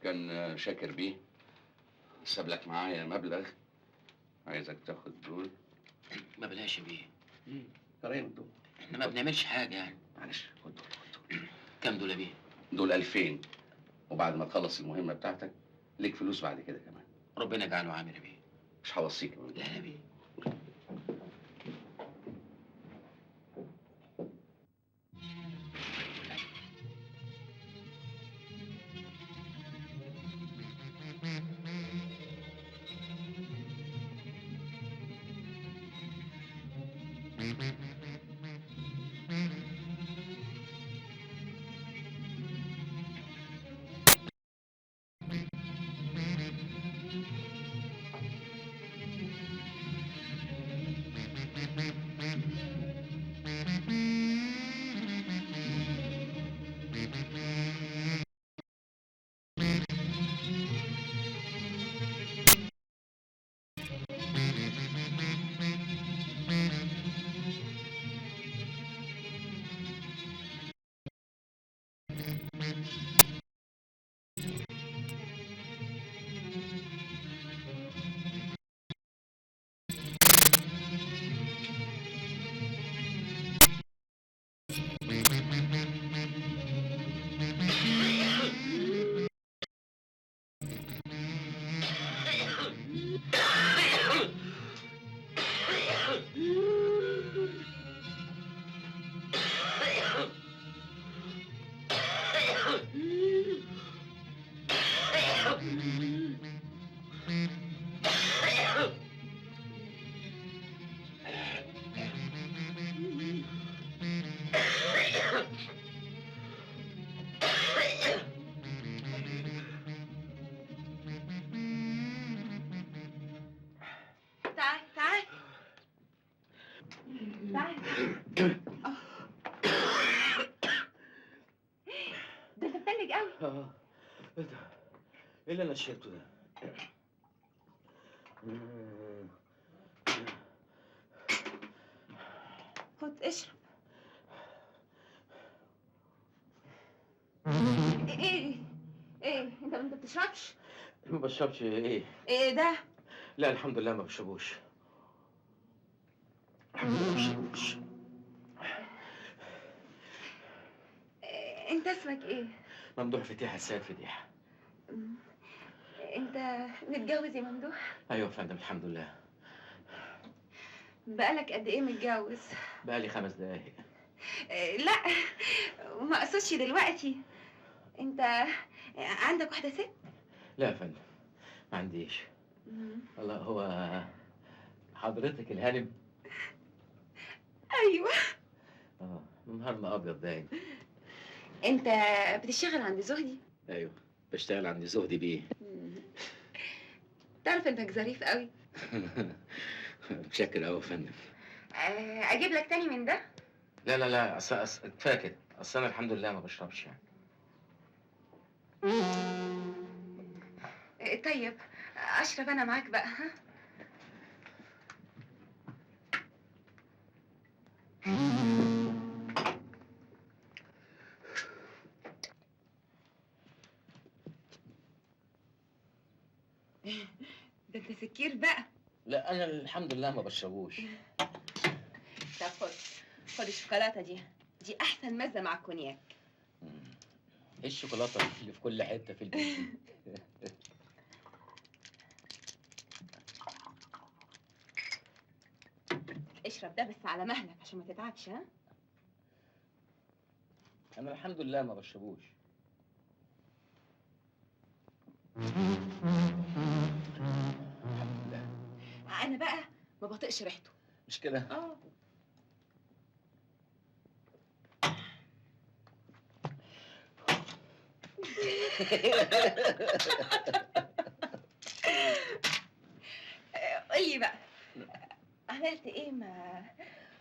كان شاكر بيه ساب لك معايا مبلغ، عايزك تاخد دول. ما بلاش يا بيه. ترى ايه ممدوح؟ احنا ما بنعملش حاجه يعني. معلش خد دول خد دول. كام دول يا بيه؟ دول 2000، وبعد ما تخلص المهمه بتاعتك ليك فلوس بعد كده كمان. ربنا يجعله عامر يا بيه. مش هوصيك يا ممدوح. لا يا بيه. تعال تعال تعال. ده انت متلج قوي. ايه ده؟ ايه اللي انا شربته ده؟ خد اشرب. ايه ايه انت بتشربش؟ ما بشربش. ايه؟ ايه ده؟ لا الحمد لله ما بشربوش. الحمد لله ما بشربوش. انت اسمك ايه؟ ممدوح فتيحة السيد فتيحة. انت متجوز يا ممدوح؟ ايوه يا فندم الحمد لله. بقالك قد ايه متجوز؟ بقالي 5 دقايق. لا ما اقصدش دلوقتي. انت عندك واحده ست؟ لا يا فندم ما عنديش. الله، هو حضرتك الهانم؟ ايوه. نهارنا ابيض باين. انت بتشتغل عند زهدي؟ ايوه بشتغل عند زهدي بيه. تعرف انك ظريف قوي. متشكر قوي يا فندم. اجيب لك تاني من ده؟ لا لا لا، كفايه كده. اصل انا الحمد لله ما بشربش يعني. طيب اشرب انا معاك بقى، ها؟ سكير بقى. لا انا الحمد لله ما بشربوش. طب خد الشوكولاته دي احسن مزه مع الكونياك. ايه الشوكولاته اللي في كل حته في البيت دي؟ اشرب ده بس على مهلك عشان ما تتعبش. ها انا الحمد لله ما بشربوش. الحمد لله. انا بقى ما بطيقش ريحته. مش كده؟ اه قولي بقى، عملت ايه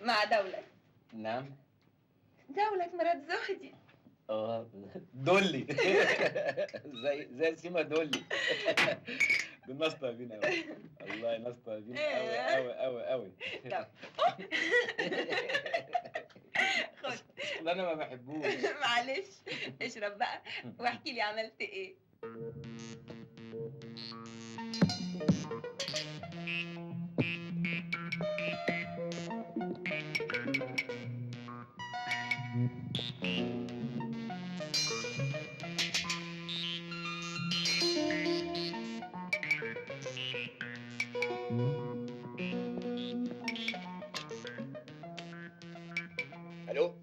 مع دولة؟ نعم. دولة مرات زهدي. دولي. زي سيما دولي. دي ناس طيبين قوي. والله ناس طيبين قوي قوي قوي قوي. طب خد. لا انا ما بحبوش. معلش اشرب بقى واحكي لي عملت ايه. الو،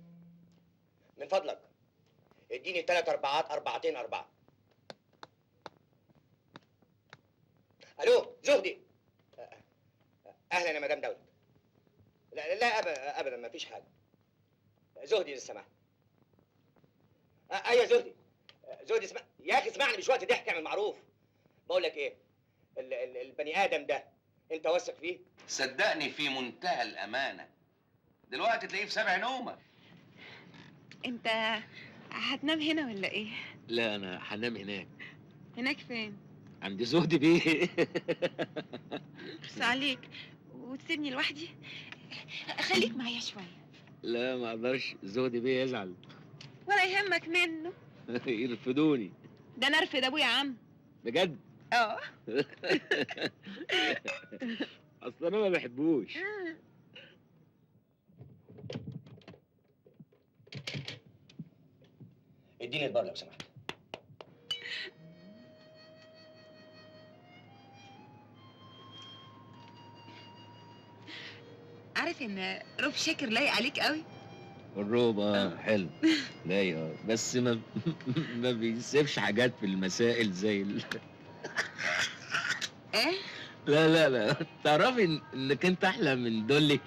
من فضلك اديني 3 4 4 4. الو زهدي. اهلا يا مدام دولة. لا لا ابدا ما فيش حاجه. زهدي للسماح. ايوه زهدي. زهدي اسمع يا اخي، اسمعني، مش وقت ضحك، اعمل معروف. بقول لك ايه، البني ادم ده انت واثق فيه؟ صدقني في منتهى الامانه، دلوقتي تلاقيه في 7 نومه. انت هتنام هنا ولا ايه؟ لا انا هنام هناك. هناك فين؟ عند زهدي بيه. بس عليك وتسيبني لوحدي، خليك معايا شوية. لا ما اقدرش، زهدي بيه يزعل. ولا يهمك منه. يرفدوني. ده انا ارفد ابويا يا عم. بجد؟ اه اصل انا ما بحبوش. اديني البار لو سمحت. عارف ان روب شاكر لايق عليك قوي. الروب حلو لايق بس ما بيسيبش حاجات في المسائل زي ايه؟ لا تعرفي انك انت احلى من دولي.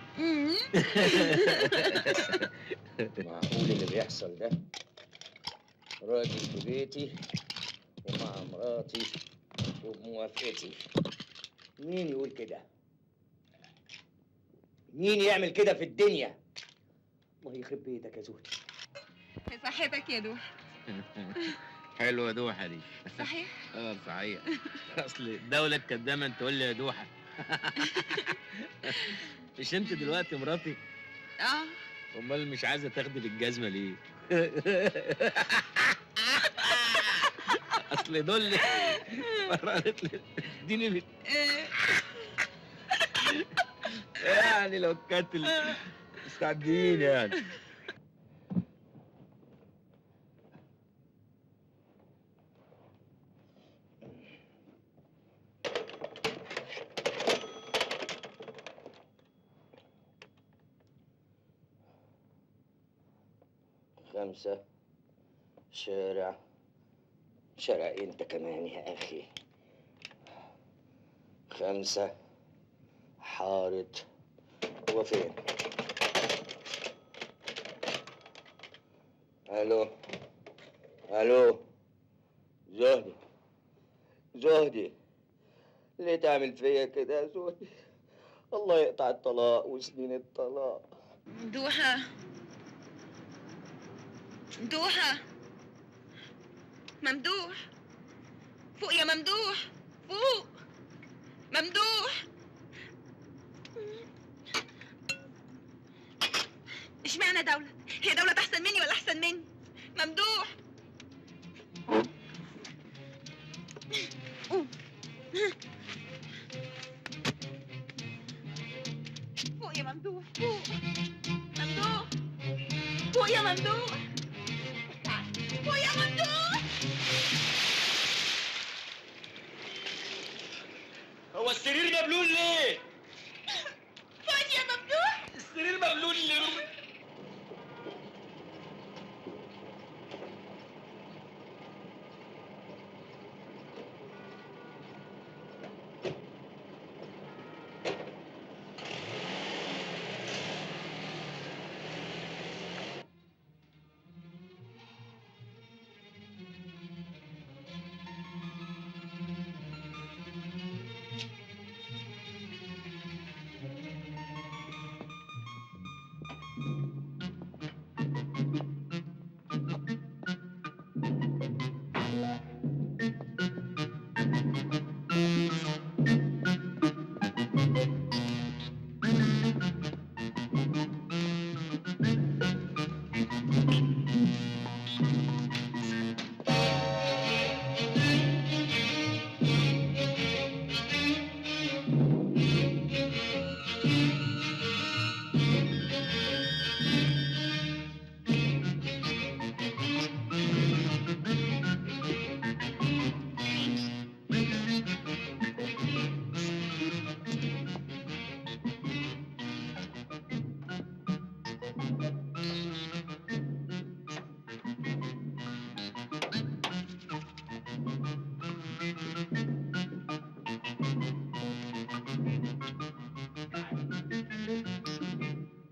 معقول اللي بيحصل ده؟ راجل في بيتي ومع مراتي وبموافقتي. مين يقول كده؟ مين يعمل كده في الدنيا؟ ما يخرب بيتك يا زهدي. في صحتك يا دوح. حلوه دوحه دي. صحيح. صحيح. اصل دولة كانت دايما تقول لي يا دوحه. مش انت دلوقتي مراتي؟ اه امال مش عايزه تاخدي بالجزمه ليه؟ اصل دول قالت لي اديني يعني لو كانت مستعدين يعني. خمسة شارع انت كمان يا اخي. 5 حارة. هو فين؟ الو زهدي ليه تعمل فيا كده يا زهدي؟ الله يقطع الطلاق وسنين الطلاق. دوحة ممدوح، فوق يا ممدوح، فوق ممدوح. اشمعنى دولة؟ هي دولة أحسن مني ولا أحسن مني؟ ممدوح قوم. ممدوح فوق. ممدوح فوق يا ممدوح. فوق يا ممدوح. هو السرير مبلول ليه؟ فوق يا ممدوح. السرير مبلول ليه؟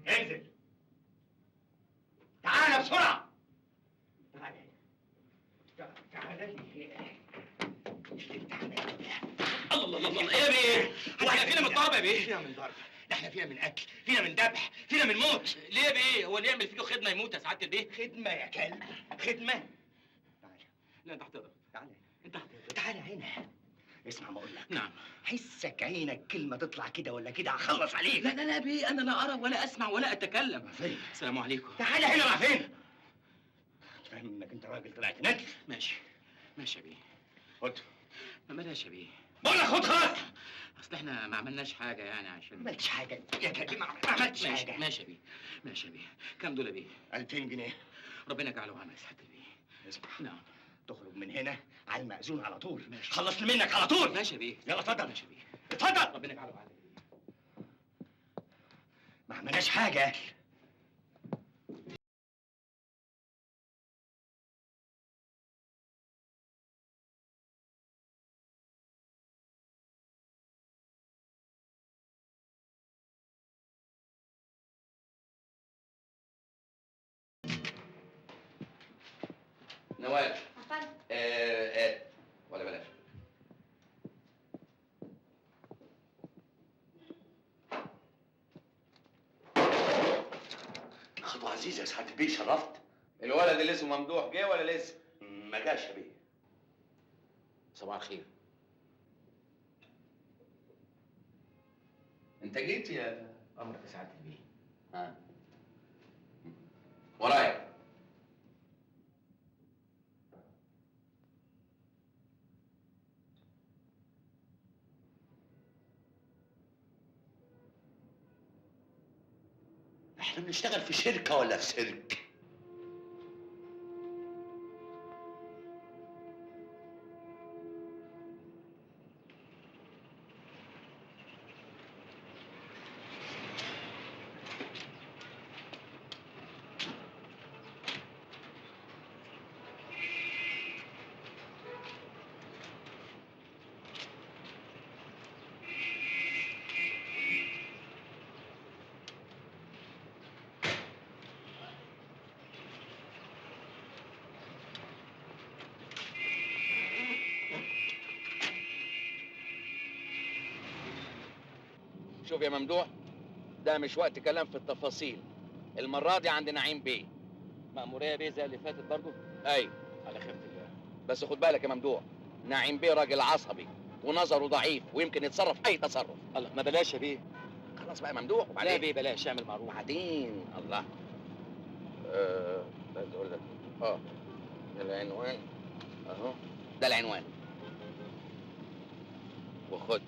انزل. تعال بسرعة. تعال. تعال لي. الله الله الله، ايه يا بيه؟ هو احنا فينا من الضرب يا بيه؟ فينا من ضرب، ده احنا فينا من قتل، فينا من ذبح، فينا من موت. ليه يا بيه؟ هو اللي يعمل فيكوا خدمه يموت يا سعاده البيه؟ خدمة يا كلب، خدمة. تعال. لا انت هتقدر. تعال. انت هتقدر. تعال هنا. اسمع ما اقول لك. نعم. حسك عينك كلمة تطلع كده ولا كده هخلص عليك. لا لا لا بيه، انا لا ارى ولا اسمع ولا اتكلم. فين؟ السلام عليكم. تعال هنا راح فين؟ فاهم انك انت راجل طلعت ندل. ماشي ماشي يا بيه. خد. ما بلاش يا بيه. بقول لك خد خلاص. اصل احنا ما عملناش حاجه يعني عشان ما عملتش حاجة يا كلب، ما عملتش ماشي حاجة. ماشي يا بيه. ماشي يا بيه. كام دول يا بيه؟ 2000 جنيه. ربنا يجعله عمل يا سعاده البيه. اسمع، نعم. تخرج من هنا على المأذون على طول. ماشي. خلصت منك على طول. ماشي يا بيه. يلا اتفضل. ماشي يا بيه. اتفضل. ربنا يجعله عمل. ما عملناش حاجة. نوال. عفوا. ولا بلاش. خطوة عزيزة يا سعادة البيه، شرفت. الولد اللي اسمه ممدوح جه ولا لسه؟ ما جاش يا بيه. صباح الخير. انت جيت يا امرك يا سعاده البيه. ها. ورايا. احنا بنشتغل في شركة ولا في سيرك؟ شوف يا ممدوح، ده مش وقت كلام في التفاصيل. المرة دي عند نعيم بيه. مأمورية بيه زي اللي فاتت برضه؟ ايوه. على خيرة الله. بس خد بالك يا ممدوح، نعيم بيه راجل عصبي ونظره ضعيف ويمكن يتصرف اي تصرف. الله، ما بلاش يا بيه. خلاص بقى يا ممدوح. لا وبعدين يا بيه بلاش، اعمل معروف. وبعدين الله. عايز اقول لك العنوان اهو، ده العنوان. وخد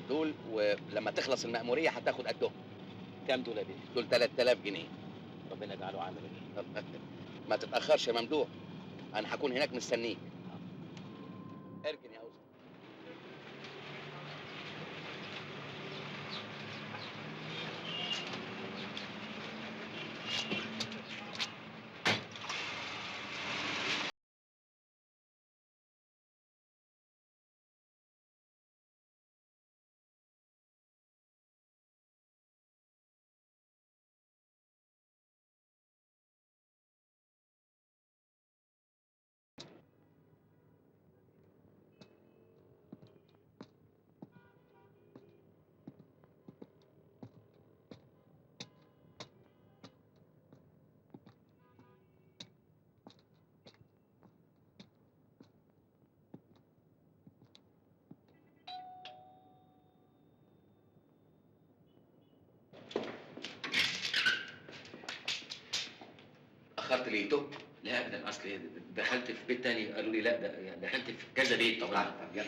دول، ولما تخلص المأمورية هتاخد قدهم. كام دول يا بيه؟ دول 3000 جنيه. ربنا يجعله عمل ايه؟ ما تتأخرش يا ممدوح، أنا هكون هناك مستنيك. اركن يا أوسط. أخرت ليه؟ تهت؟ لا ابدا، اصل دخلت في بيت تاني قالوا لي لا ده دخلت في كذا بيت. طب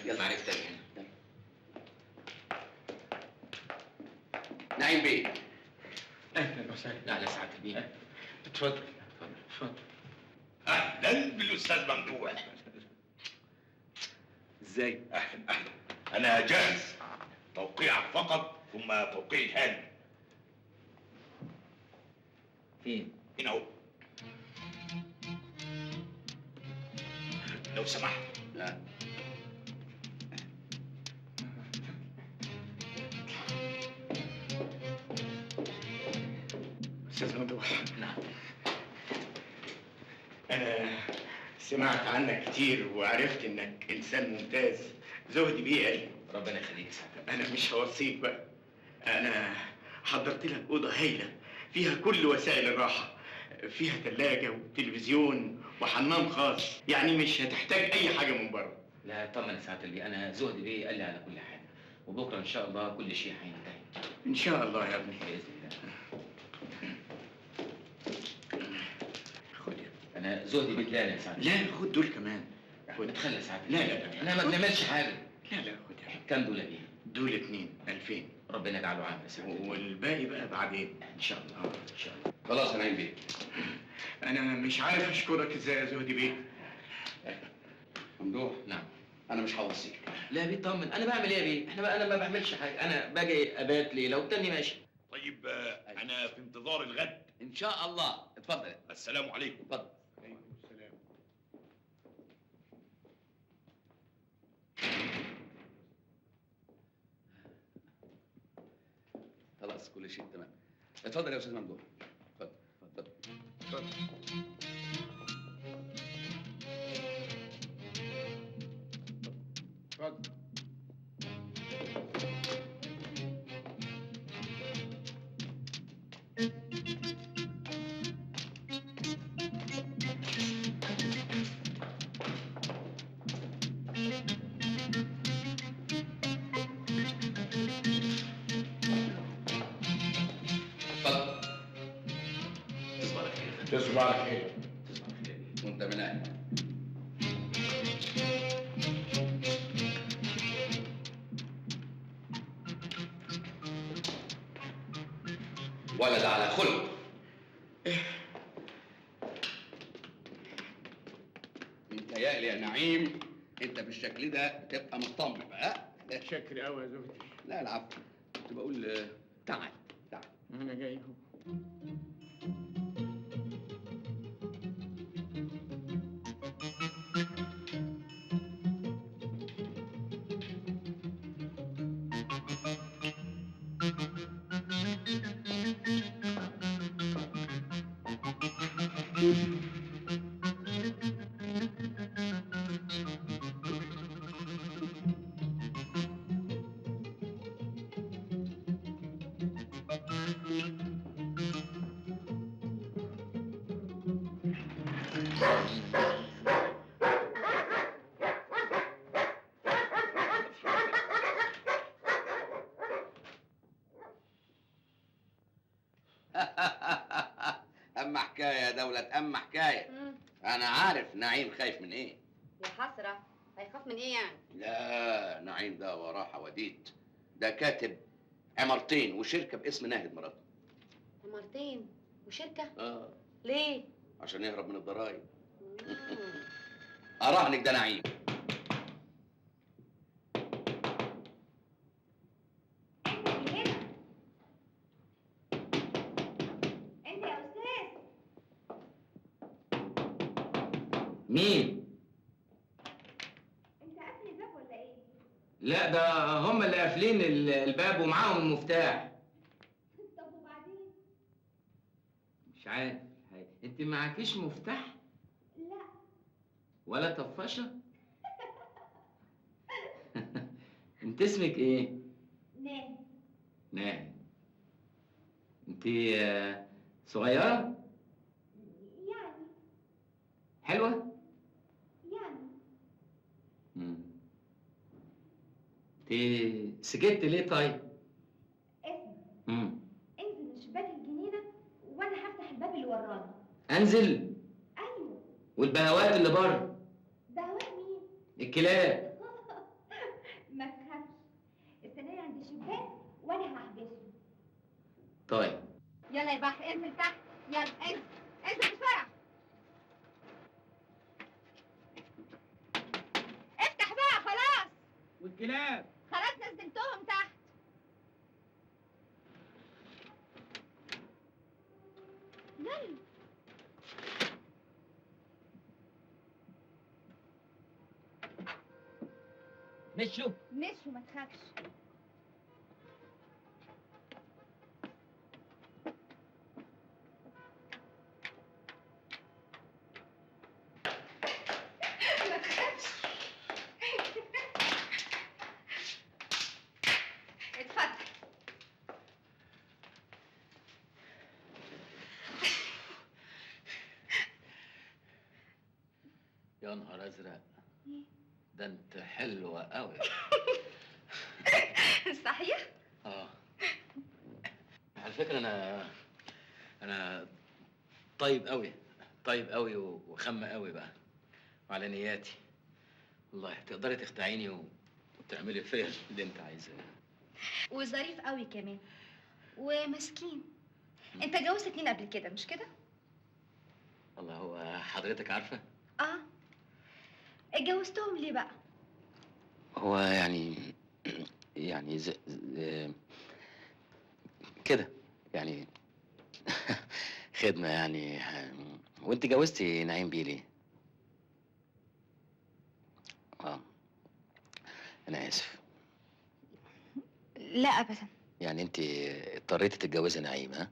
يلا عرفت تاني هنا. نعيم بيه. اهلا وسهلا. لا لا سعاده البيه. اتفضل اتفضل. اهلا بالاستاذ ممدوح. ازاي؟ اهلا. انا جاهز. توقيعك فقط ثم توقيع الهانم. فين؟ هنا اهو. لو سمحت. استاذ ممدوح، نعم. انا سمعت عنك كتير وعرفت انك انسان ممتاز. زهدي بيه قال لي. ربنا يخليك يا سعاده. انا مش هوصيك بقى. انا حضرت لك اوضه هايله فيها كل وسائل الراحه، فيها ثلاجه وتلفزيون وحمام خاص، يعني مش هتحتاج اي حاجه من بره. لا طمن يا سعاده البيه، انا زهدي بيه قال لي على كل حاجه، وبكره ان شاء الله كل شيء هينتهي ان شاء الله يا ابني. باذن الله. خد. انا زهدي بيه لا يا سعاده. لا خد دول كمان. خد. اتخلى يا سعاده. لا لا لا. احنا ما بنعملش حاجه. لا لا خد يا ابني. كام دول يا بيه؟ دول 2000. ربنا يجعله عام يا سعاده. والباقي بقى بعدين. ان شاء الله ان شاء الله. خلاص يا نعيم بيه. انا مش عارف اشكرك ازاي يا زهدي بيه. ممدوح، نعم. أنا مش هوصيك. لا يا بيه طمن، انا بعمل ايه يا بيه؟ انا ما بعملش حاجه، انا باجي ابات ليله والتاني ماشي. طيب انا في انتظار الغد. إن شاء الله. اتفضل. السلام عليكم. اتفضل. عليكم السلام. خلاص كل شيء تمام. اتفضل يا أستاذ ممدوح. اتفضل. اتفضل. اتفضل. اتفضل. تصبح على خير. تصبح على خير. تصبح على خير. وأنت من أهل. ولد على خلق. متهيألي يا نعيم انت بالشكل ده بتبقى مطمن بقى. شكر قوي يا زهدي. لا العفو، كنت بقول تعال تعال. انا جاي اهو. اما حكايه يا دولة، اما حكايه. انا عارف نعيم خايف من ايه. يا حسرة، هيخاف من ايه يعني؟ لا نعيم ده وراه حواديت، ده كاتب عمارتين وشركه باسم ناهد مراته. عمارتين وشركه؟ اه ليه؟ عشان يهرب من الضرايب. اراهنك ده نعيم. انت يا استاذ؟ مين؟ انت قافل الباب ولا ايه؟ لا ده هم اللي قافلين الباب ومعاهم المفتاح. طب وبعدين؟ مش عارف. انت معكيش مفتاح لا. ولا طفاشه؟ انت اسمك ايه؟ نام. ناهد. انت صغيره؟ يعني حلوه؟ يعني مم. انت سكت ليه طيب؟ اسمع، مم. انزل من شباك الجنينه وانا هفتح الباب اللي ورانا. انزل؟ ايوه. والبهوات اللي بره؟ بهواء مين؟ الكلاب. ما تخافش، استناني عند الشباك وانا هحبسه. طيب. يلا يا بحر انزل تحت، يلا انزل، انزل بسرعه. افتح بقى خلاص. والكلاب؟ خلاص نزلتهم تحت. يلا. مشوا؟ مشوا ما تخافش. ما تخافش. اتفضل. يا نهار ازرق، ده انت حلوه قوي. صحيح؟ اه. على فكره انا طيب قوي، طيب قوي وخم قوي بقى، وعلى نياتي. والله تقدري تخدعيني وتعملي فيا اللي انت عايزاه. وظريف قوي كمان ومسكين. انت جوزت اتنين قبل كده مش كده؟ الله، هو حضرتك عارفه؟ اه. اتجوزتهم ليه بقى؟ هو يعني كده يعني. خدمة يعني. وانت جوزتي نعيم بيه ليه؟ اه. انا اسف. لا ابدا. يعني انت اضطريتي تتجوزي نعيم، ها؟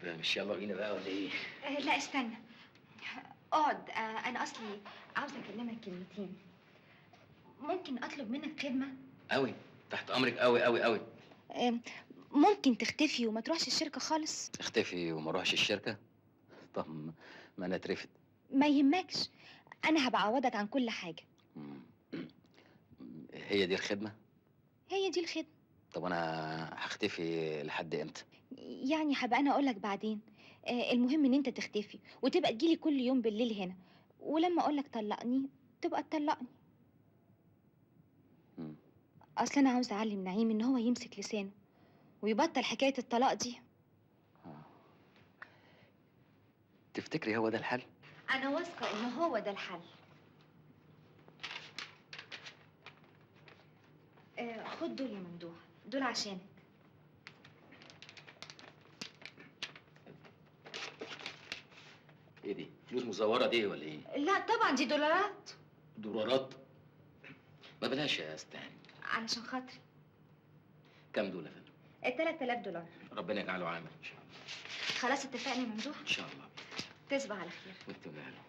مش يلا بينا بقى ولا ايه؟ لا استنى، اقعد. انا اصلي عاوزه اكلمك كلمتين. ممكن اطلب منك خدمه؟ قوي. تحت امرك قوي قوي قوي. ممكن تختفي وما تروحش الشركه خالص؟ اختفي وما اروحش الشركة؟ طب ما انا اترفد. ما يهمكش، انا هبقى اعوضك عن كل حاجه. هي دي الخدمة؟ هي دي الخدمه. طب انا هختفي لحد امتى؟ يعني هبقى انا اقولك بعدين. المهم ان انت تختفي وتبقى تجيلي كل يوم بالليل هنا، ولما اقولك طلقني تبقى تطلقني. اصل انا عاوزه اعلم نعيم ان هو يمسك لسانه ويبطل حكايه الطلاق دي. تفتكري هو ده الحل؟ انا واثقه ان هو ده الحل. خد دول يا ممدوح، دول عشانك. ايه دي؟ فلوس مزورة دي ولا ايه؟ لا طبعا دي دولارات. دولارات؟ ما بلاش يا استهان. علشان خاطري. كام دول يا فندم؟ 3000 دولار. ربنا يجعله عامل ان شاء الله. خلاص اتفقنا يا ممدوح. ان شاء الله. تصبح على خير. وانت وماله.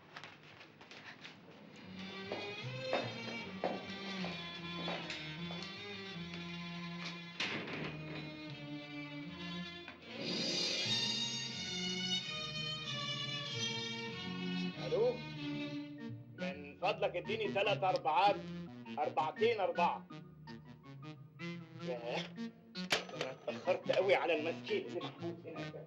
الو، من فضلك اديني 3 أربعات، 4 4. ياه، انا اتاخرت قوي على المسكين اللي محبوس هنا ده.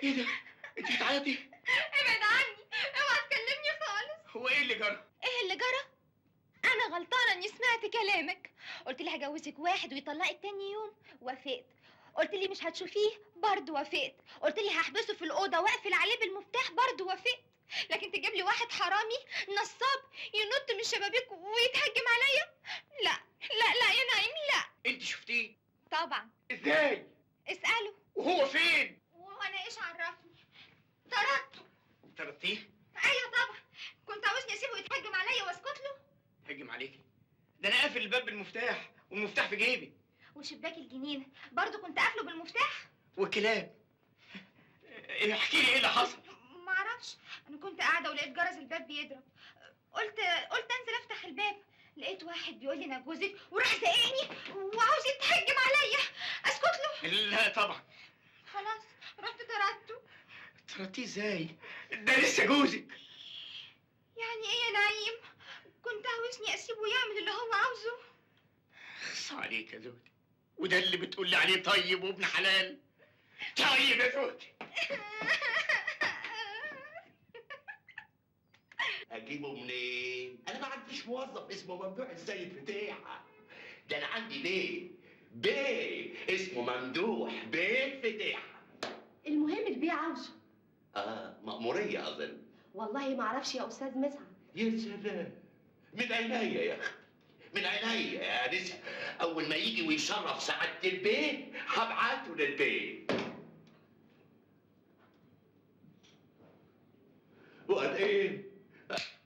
ايه ده؟ انت بتعيطي؟ ابعد عني، اوعى تكلمني خالص. هو ايه اللي جرى؟ ايه اللي جرى؟ انا غلطانه اني سمعت كلامك. قلت لي هجوزك واحد ويطلقك تاني يوم، وافقت. قلت لي مش هتشوفيه، برضه وافقت. قلت لي هحبسه في الاوضه واقفل عليه بالمفتاح، برضه وافقت. لكن تجيب لي واحد حرامي نصاب ينط من الشبابيك ويتهجم عليا؟ لا لا لا يا نعيم، لا. انت شفتيه؟ طبعا. ازاي؟ اساله. وهو فين؟ وانا ايش عرفني؟ طردته. طردتيه؟ ايوه طبعا. كنت عاوزني اسيبه يتهجم عليا واسكت له؟ هجم عليكي؟ ده انا قافل الباب بالمفتاح والمفتاح في جيبي. وشباك الجنينه برضه كنت قافله بالمفتاح. والكلاب؟ احكي لي ايه اللي حصل؟ معرفش، انا كنت قاعده ولقيت جرس الباب بيضرب. قلت انزل افتح الباب، لقيت واحد بيقول لي انا جوزك وراح زقني وعاوز يتهجم عليا، اسكت له؟ لا طبعا. خلاص رحت طردته. طردتيه ازاي؟ ده لسه جوزك. يعني ايه يا نعيم؟ كنت عاوزني اسيبه يعمل اللي هو عاوزه؟ خص عليك يا زوجتي، وده اللي بتقولي عليه طيب وابن حلال؟ طيب يا زوجتي. اجيبه منين؟ انا ما عنديش موظف اسمه ممدوح السيد فتيح. ده انا عندي بيه اسمه ممدوح بيه فتيح. المهم البيع عاوزه. مأمورية اظن. والله ما اعرفش يا استاذ مسعد. يا سلام، من عينيا يا اخي، من عينيا يا نسا. اول ما يجي ويشرف سعادة البيه هبعته للبيه. وقال ايه؟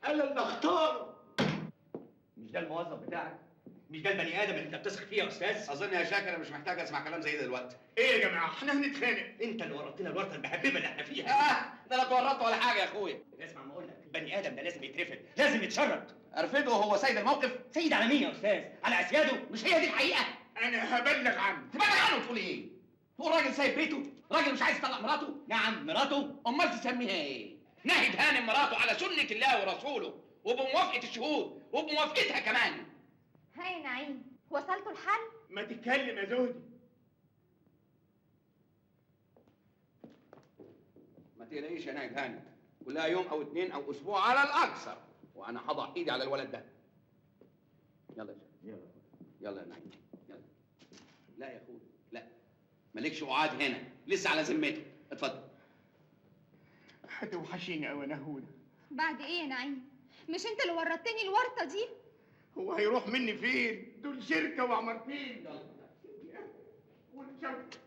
انا اللي اختاره. مش ده الموظف بتاعك؟ مش ده البني ادم اللي انت بتثق فيه يا استاذ؟ اظن يا شاكر انا مش محتاج اسمع كلام زي ده دلوقتي. ايه يا جماعه، احنا هنتخانق؟ انت اللي ورطتنا الورطه المحببه اللي احنا فيها. ده لا اتورطت ولا حاجه يا اخويا. اسمع ما اقول لك، البني ادم ده لازم يترفد، لازم يتشرد. ارفده وهو سيد الموقف. سيد على مين يا استاذ؟ على اسياده؟ مش هي دي الحقيقه؟ انا هبلغ عنه. تبعد عنه تقول ايه؟ تقول راجل سايب بيته، راجل مش عايز يطلق مراته. نعم مراته. امال تسميها ايه؟ نهد هانم مراته على سنه الله ورسوله وبموافقه الشهود وبموافقتها كمان. ها يا نعيم، وصلتوا الحل؟ ما تتكلم يا زوجتي. ما تقلقيش يا نايد هانم، كلها يوم او 2 او اسبوع على الاكثر، وانا هضع ايدي على الولد ده. يلا يا شيخ. يلا يا نايد، يلا. لا يا اخويا لا، مالكش وعاد هنا، لسه على ذمته. اتفضل. هتوحشيني قوي يا نهوده. بعد ايه يا نعيم؟ مش انت اللي ورطتني الورطه دي؟ هو هيروح مني فين؟ دول شركه وعمارتين. يلا والشركه.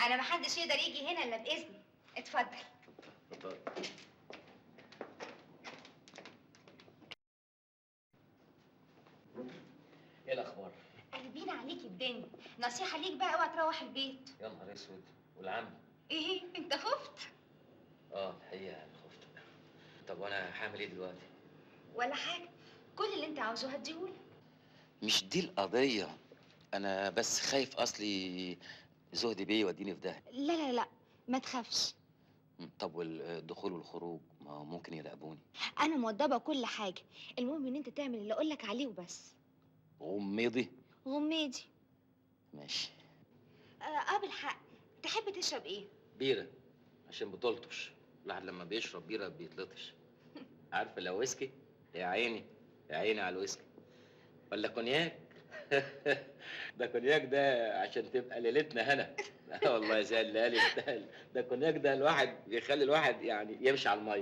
انا محدش يقدر يجي هنا الا باذني. اتفضل. ايه الاخبار؟ قلبين عليك الدنيا. نصيحه ليك بقى، اوعى تروح البيت. يا نهار اسود، والعم؟ ايه انت خفت؟ الحقيقه انا خفت. طب وانا هعمل ايه دلوقتي؟ ولا حاجه، كل اللي انت عاوزه هديهولك. مش دي القضيه، انا بس خايف اصلي زهدي بيه يوديني في داهيه. لا لا لا ما تخافش. طب والدخول والخروج ما هو ممكن يراقبوني؟ انا مودبه كل حاجه، المهم ان انت تعمل اللي اقولك عليه وبس. غميضي؟ غميدي. ماشي. بالحق، تحب تشرب ايه؟ بيره، عشان بتلطش. الواحد لما بيشرب بيره بيتلطش. عارفه لو ويسكي؟ يا عيني يا عيني على الويسكي. ولا كونياك؟ ده كونياك ده عشان تبقى ليلتنا هنا. لا والله زي اللي قال يستاهل. ده كونياك ده الواحد بيخلي الواحد يعني يمشي على الميه.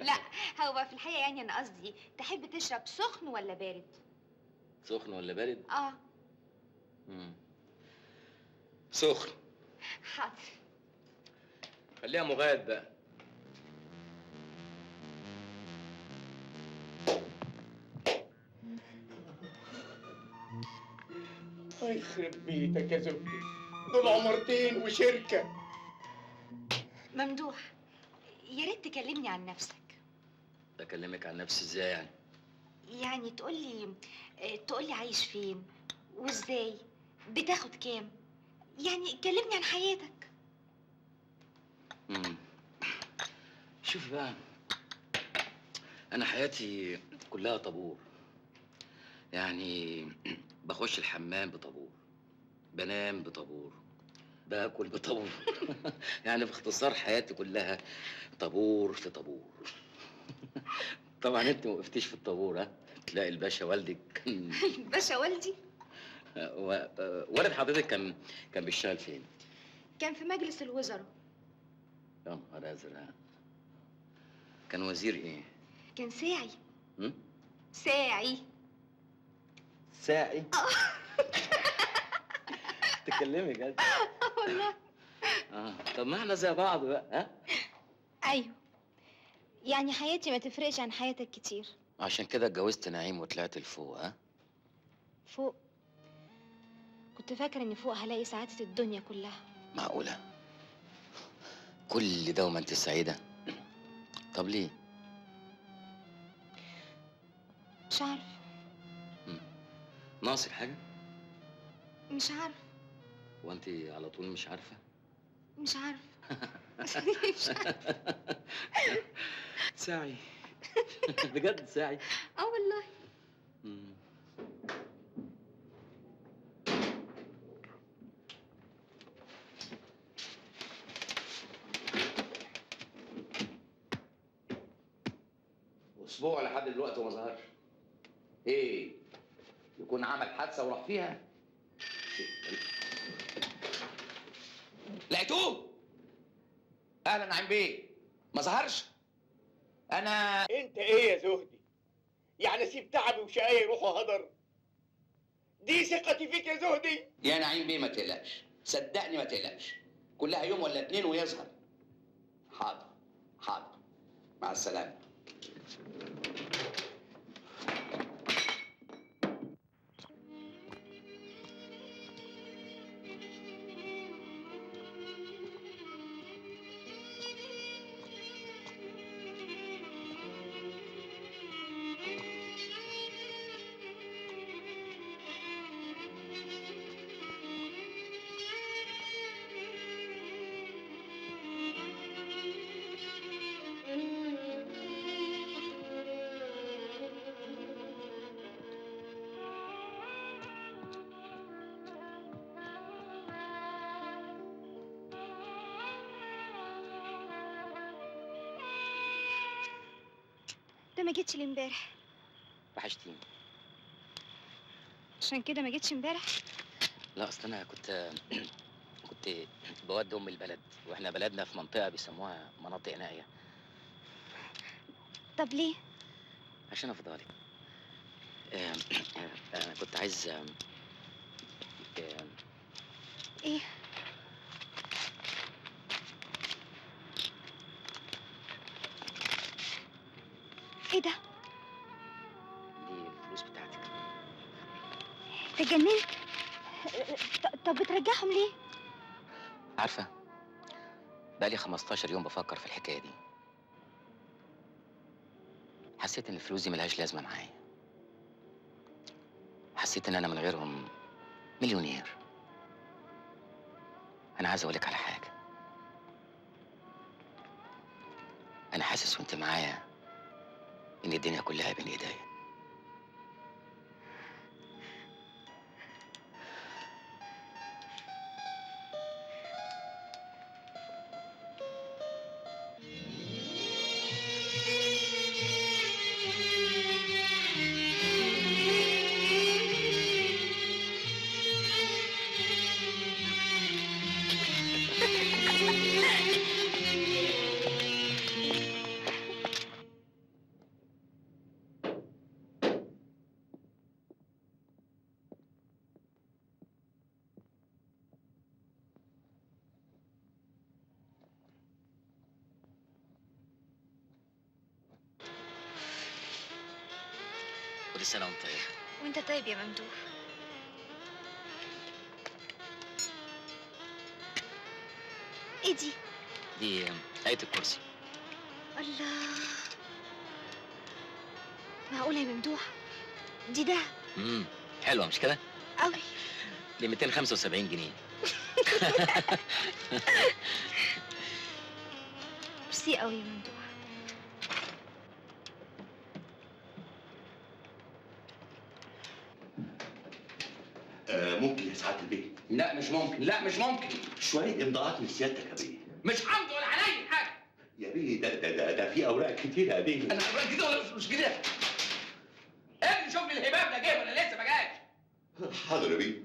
لا هو في الحقيقه يعني انا قصدي تحب تشرب سخن ولا بارد؟ سخن ولا بارد؟ اه. سخن. حاضر. خليها مغاد بقى. يخرب بيتك يا زهدي، دول عمرتين وشركة. ممدوح، يا ريت تكلمني عن نفسك. بكلمك عن نفسي ازاي يعني؟ يعني تقولي عايش فين وازاي، بتاخد كام، يعني كلمني عن حياتك. مم. شوف بقى، انا حياتي كلها طابور. يعني بخش الحمام بطابور، بنام بطابور، باكل بطابور. يعني باختصار حياتي كلها طابور في طابور. طبعا انت ما وقفتيش في الطابور، ها؟ تلاقي الباشا والدك. باشا والدي والد حضرتك كان بيشتغل فين؟ كان في مجلس الوزراء. يا نهار ازرق، كان وزير ايه؟ كان ساعي. هم؟ ساعي. ساعي؟ تكلمي جد؟ والله. طب ما احنا زي بعض بقى، ها؟ ايوه، يعني حياتي ما تفرقش عن حياتك كتير. عشان كده اتجوزت نعيم وطلعت لفوق، ها؟ فوق؟ كنت فاكرة اني فوق هلاقي سعادة الدنيا كلها. معقولة؟ كل ده وما انت سعيدة؟ طب ليه؟ مش عارف. ناقصك حاجة؟ مش عارف. وانت على طول مش عارفة؟ مش عارف. مش عارف. ساعي. بجد ساعي؟ اه والله. اسبوع لحد دلوقتي وما ظهرش. ايه؟ يكون عمل حادثه وراح فيها؟ لقيتوه؟ اهلا نعيم بيه، ما ظهرش؟ انا انت ايه يا زهدي؟ يعني سيب تعبي وشقايا يروحوا هدر؟ دي ثقتي فيك يا زهدي. يا نعيم بيه ما تقلقش، صدقني ما تقلقش، كلها يوم ولا اتنين ويظهر. حاضر حاضر، مع السلامه. ده ما جيتش لي امبارح. وحشتيني. عشان كده ما جيتش امبارح. لا اصل انا كنت بودي ام البلد، واحنا بلدنا في منطقة بيسموها مناطق نائية. طب ليه؟ عشان افضلك. انا كنت عايز ايه؟ ايه ده؟ دي الفلوس بتاعتك. تجننت؟ طب بترجعهم ليه؟ عارفة، بقالي 15 يوم بفكر في الحكاية دي. حسيت ان الفلوس دي ملهاش لازمة معايا. حسيت ان انا من غيرهم مليونير. انا عايز اقولك على حاجة. انا حاسس وانت معايا ان الدنيا كلها بين ايديا. كل سنة وانت طيب. وانت طيب يا ممدوح. ايه دي؟ دي آية الكرسي. الله، معقولة يا ممدوح؟ دي ده حلوة مش كده؟ قوي. دي 275 جنيه. ميرسي قوي يا ممدوح. ممكن يا سعاده البيه لا مش ممكن، لا مش ممكن. شويه امضاءات من سيادتك يا بيه. مش همضي ولا علي حاجه. يا بيه ده في اوراق كتير يا بيه. انا اوراق كده ولا مش كده؟ ابني شوف لي الهباب ده جه ولا لسه ما جاش. حاضر يا بيه.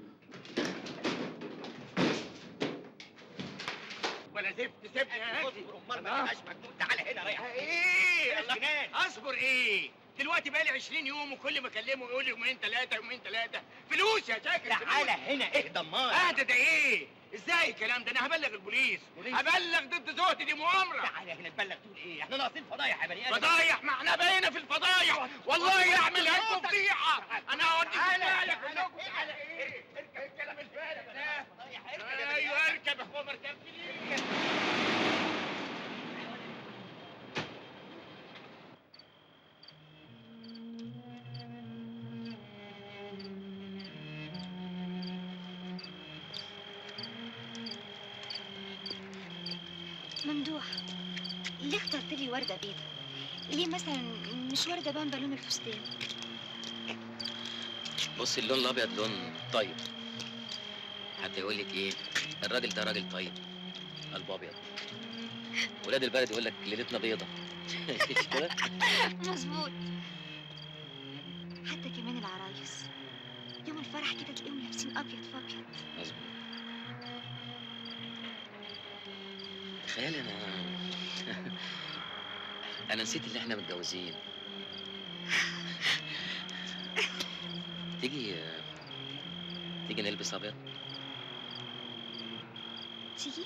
ولا زفت سيبني يا هادي. امال ما تبقاش مجنون، تعالى هنا رايح ايه الله، اصبر ايه؟ دلوقتي بقالي 20 يوم وكل ما اكلمه يقول لي يومين ثلاثه يومين ثلاثه. فلوس يا شاكر. تعالى هنا اهدى امال. اهدى ده ايه؟ ازاي الكلام ده؟ انا هبلغ البوليس. هبلغ ضد زهدي، دي مؤامره. تعالى هنا تبلغ تقول ايه؟ احنا ناقصين فضايح يا بني ادم. فضايح؟ ما احنا بقينا في الفضايح. والله اعمل لكم فضيحه. انا هوديك النهايه كلكم. تعالى ايه؟ اركب الكلام الفارغ ده. ايوه اركب يا اخويا، ما ركبت ليه؟ ممدوح، ليه اخترت لي وردة بيضة؟ ليه مثلا مش وردة بامبا لون الفستان؟ بص، اللون الابيض لون طيب. حتى يقول لك ايه، الراجل ده راجل طيب، قلبه ابيض. ولاد البلد يقول لك ليلتنا بيضه. مش كده؟ مظبوط. حتى كمان العرايس يوم الفرح كده تلاقيهم لابسين ابيض في ابيض. مظبوط. تخيل انا نسيت اللي احنا متجوزين. تيجي نلبس ابيض. تيجي؟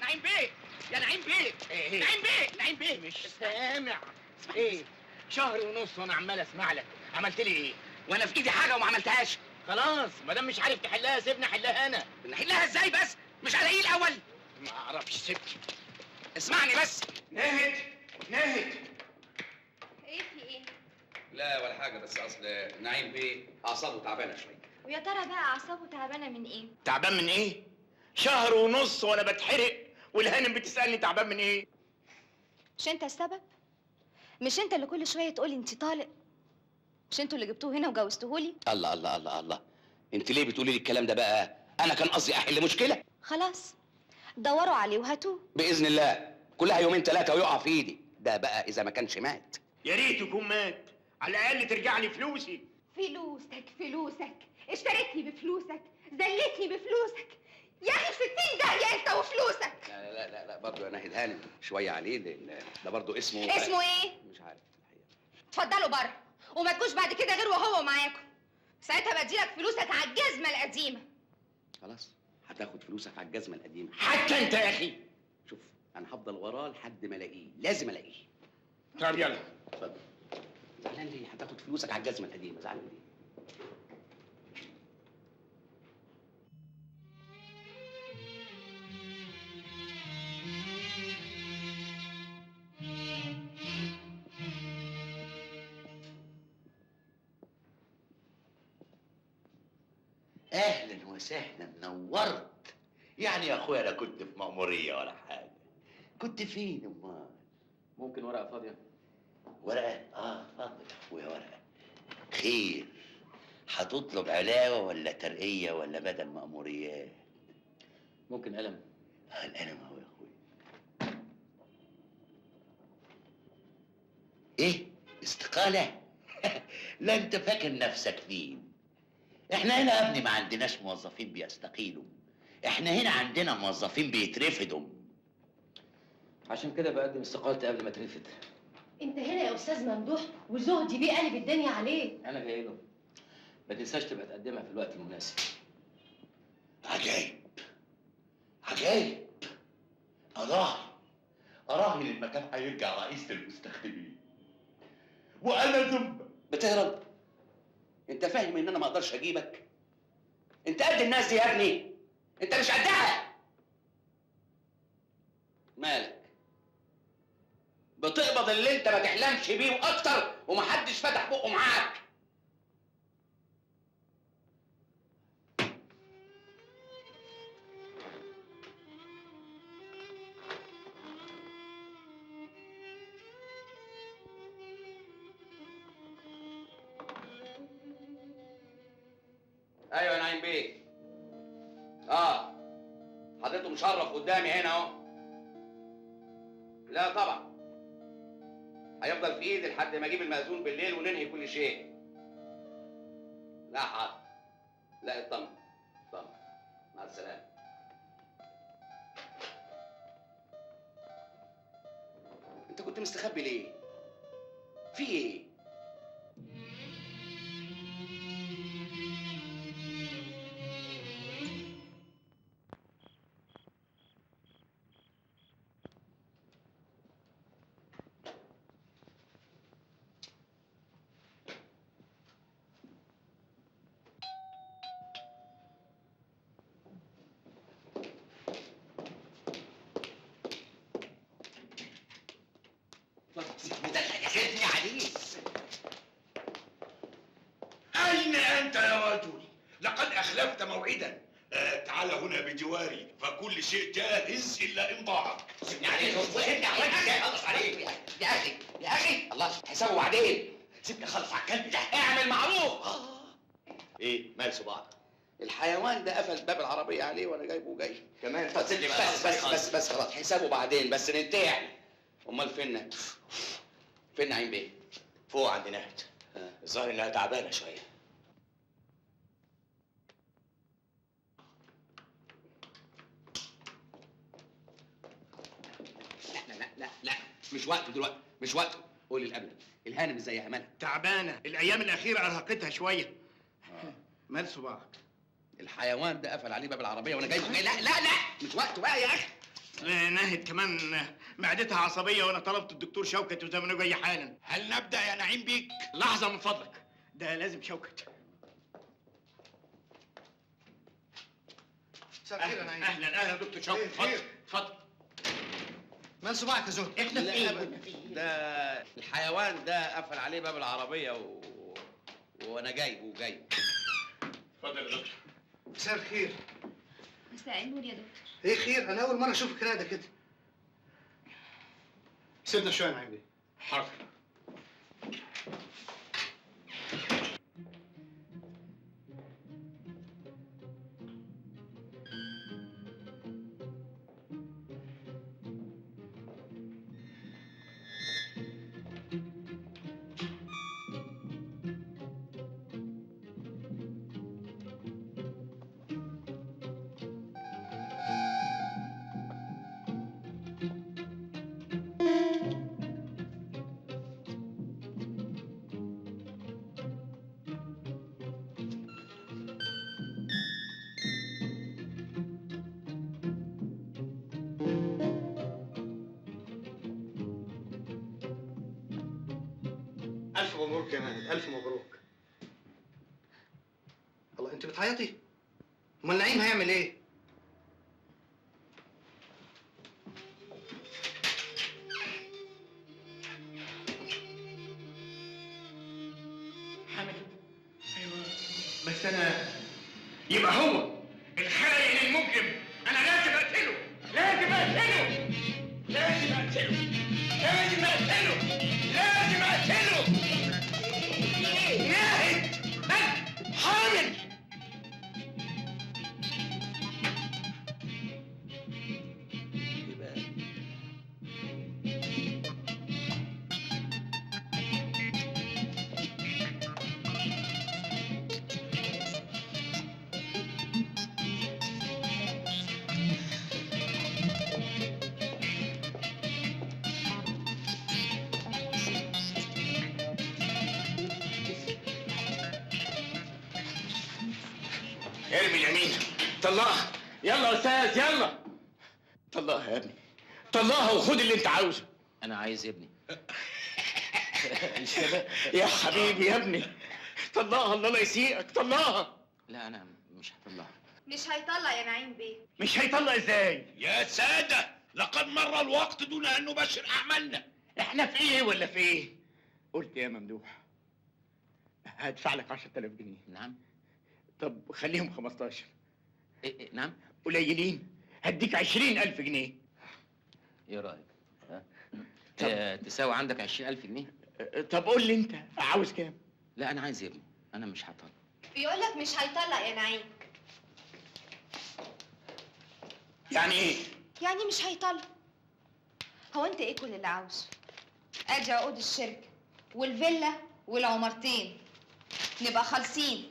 نعيم بيه يا نعيم بيه. نعيم بيه، نعيم بيه. مش سامع. ايه؟ شهر ونص وانا عمال اسمع لك. عملت لي ايه؟ وانا في ايدي حاجه وما عملتهاش. خلاص ما دام مش عارف تحلها سيبني احلها انا. نحلها ازاي بس؟ مش على ايه الاول؟ ما اعرفش، سيبني. اسمعني بس. نهد ايه في ايه؟ لا ولا حاجه، بس اصل نعيم بيه اعصابه تعبانه شويه. ويا ترى بقى اعصابه تعبانه من ايه؟ تعبان من ايه؟ شهر ونص وانا بتحرق والهانم بتسالني تعبان من ايه؟ مش انت السبب؟ مش انت اللي كل شويه تقولي انت طالق؟ مش انتوا اللي جبتوه هنا وجوزتوهولي؟ الله الله الله الله، انت ليه بتقولي لي الكلام ده بقى؟ انا كان قصدي احل مشكله. خلاص دوروا عليه وهاتوه. باذن الله، كلها يومين ثلاثه ويقع في ايدي، ده بقى اذا ما كانش مات. يا ريت يكون مات، على الاقل ترجع لي فلوسي. فلوسك اشتريتني بفلوسك، زلتني بفلوسك. يا اخي 60 داهيه انت وفلوسك. لا لا لا, لا برضه يا ناهد هانم شويه عليه، لان ده برضه اسمه ايه؟ مش عارف الحقيقه. اتفضلوا بره وما تجوش بعد كده غير وهو معاكم. ساعتها بديلك فلوسك على الجزمه القديمه. خلاص هتاخد فلوسك على الجزمه القديمه. حتى انت يا اخي. شوف انا هفضل وراه لحد ما الاقيه، لازم الاقيه. طب يلا اتفضل. زعلان ليه؟ هتاخد فلوسك على الجزمه القديمه، زعلان ليه؟ وسهلا، نورت. يعني يا اخويا انا كنت في مأمورية ولا حاجة. كنت فين امال؟ ممكن ورقه فاضيه؟ ورقة؟ اتفضل يا اخويا ورقة. خير، هتطلب علاوة ولا ترقية ولا بدل مأموريات؟ ممكن قلم؟ القلم اهو يا اخويا. ايه؟ استقالة؟ لا انت فاكر نفسك مين؟ احنا هنا يا ابني ما عندناش موظفين بيستقيلوا، احنا هنا عندنا موظفين بيترفدوا. عشان كده بقدم استقالتي قبل ما اترفد. انت هنا يا استاذ ممدوح وزهدي بيه قلب الدنيا عليه. انا جاي له. ما تنساش تبقى تقدمها في الوقت المناسب. عجايب عجايب. أراهن المكان هيرجع رئيس للمستخدمين وأنا ذنب. بتهرب؟ انت فاهم ان انا ما اقدرش اجيبك؟ انت قد الناس دي يا ابني، انت مش قدها. مالك؟ بتقبض اللي انت ما تحلمش بيه واكتر ومحدش فتح بقه معاك. ايوه يا نعيم بيه. حضرته مشرف قدامي هنا اهو. لا طبعا، هيفضل في ايدي لحد ما اجيب المأذون بالليل وننهي كل شيء. لا حاضر. لا اطمن اطمن. مع السلامه. انت كنت مستخبي ليه؟ في ايه؟ خدني عليك. أين أنت يا رجل؟ لقد أخلفت موعدا. تعال هنا بجواري فكل شيء جاهز إلا إمضاءك. سيبني عليك سيبني عليك. خلص عليك يا اخي يا اخي. الله حسابه بعدين. سيبني خلص على الكلب ده. اعمل معروف. إيه مال صباعك؟ الحيوان ده قفل باب العربية عليه وانا جايبه جاي كمان بس سيبني بقى. بس خلاص حسابه بعدين. بس ننتهي. امال فين نعيم بيه؟ فوق عند نهد. الظاهر إنها تعبانة شوية. لا مش وقته دلوقتي، مش وقته. قولي الابدا الهانم ازاي يا مالها؟ تعبانه، الايام الاخيره ارهقتها شويه. مال صباعك؟ الحيوان ده قفل عليه باب العربيه وانا جايبه. لا مش وقته بقى يا اخي. نهد كمان معدتها عصبيه وانا طلبت الدكتور شوكت وزمانه جاي حالا. هل نبدأ يا نعيم بيك؟ لحظه من فضلك، ده لازم شوكت. اهلا دكتور شوكت. اتفضل. مال صباعك يا زهد؟ احنا في ايه؟ ده الحيوان ده قفل عليه باب العربيه وانا جايبه. اتفضل يا دكتور. مساء الخير. مساء النور يا دكتور. ايه خير؟ انا اول مره اشوفك راقده كده. سيبنا شويه يا نعيم بيه. حاضر. الف مبروك يا مهند، الف مبروك. الله انت بتعيطي؟ امال نعيم هيعمل ايه؟ حامل؟ ايوه بس انا يبقى هو ارمي اليمين، طلعها. يلا يا استاذ يلا. طلعها يا ابني، طلعها وخد اللي انت عاوزه. انا عايز ابني. يا حبيبي يا ابني، طلعها الله لا يسيئك، طلعها. لا انا مش هطلعها. مش هيطلع يا نعيم بيه. مش هيطلع ازاي؟ يا سادة، لقد مر الوقت دون أن نبشر أعمالنا. احنا في ايه ولا في ايه؟ قلت يا ممدوح هدفع لك 10,000 جنيه. نعم. طب خليهم 15. إيه نعم. قليلين، هديك 20,000 جنيه. ايه رايك؟ ها؟ تساوي عندك 20,000 جنيه؟ طب قول لي انت عاوز كام؟ لا انا عايز ابني، انا مش هطلع. بيقول لك مش هيطلع يا نعيم. يعني ايه؟ يعني مش هيطلع. هو انت ايه كل اللي عاوزه؟ ادي عقود الشركه والفيلا والعمارتين، نبقى خالصين.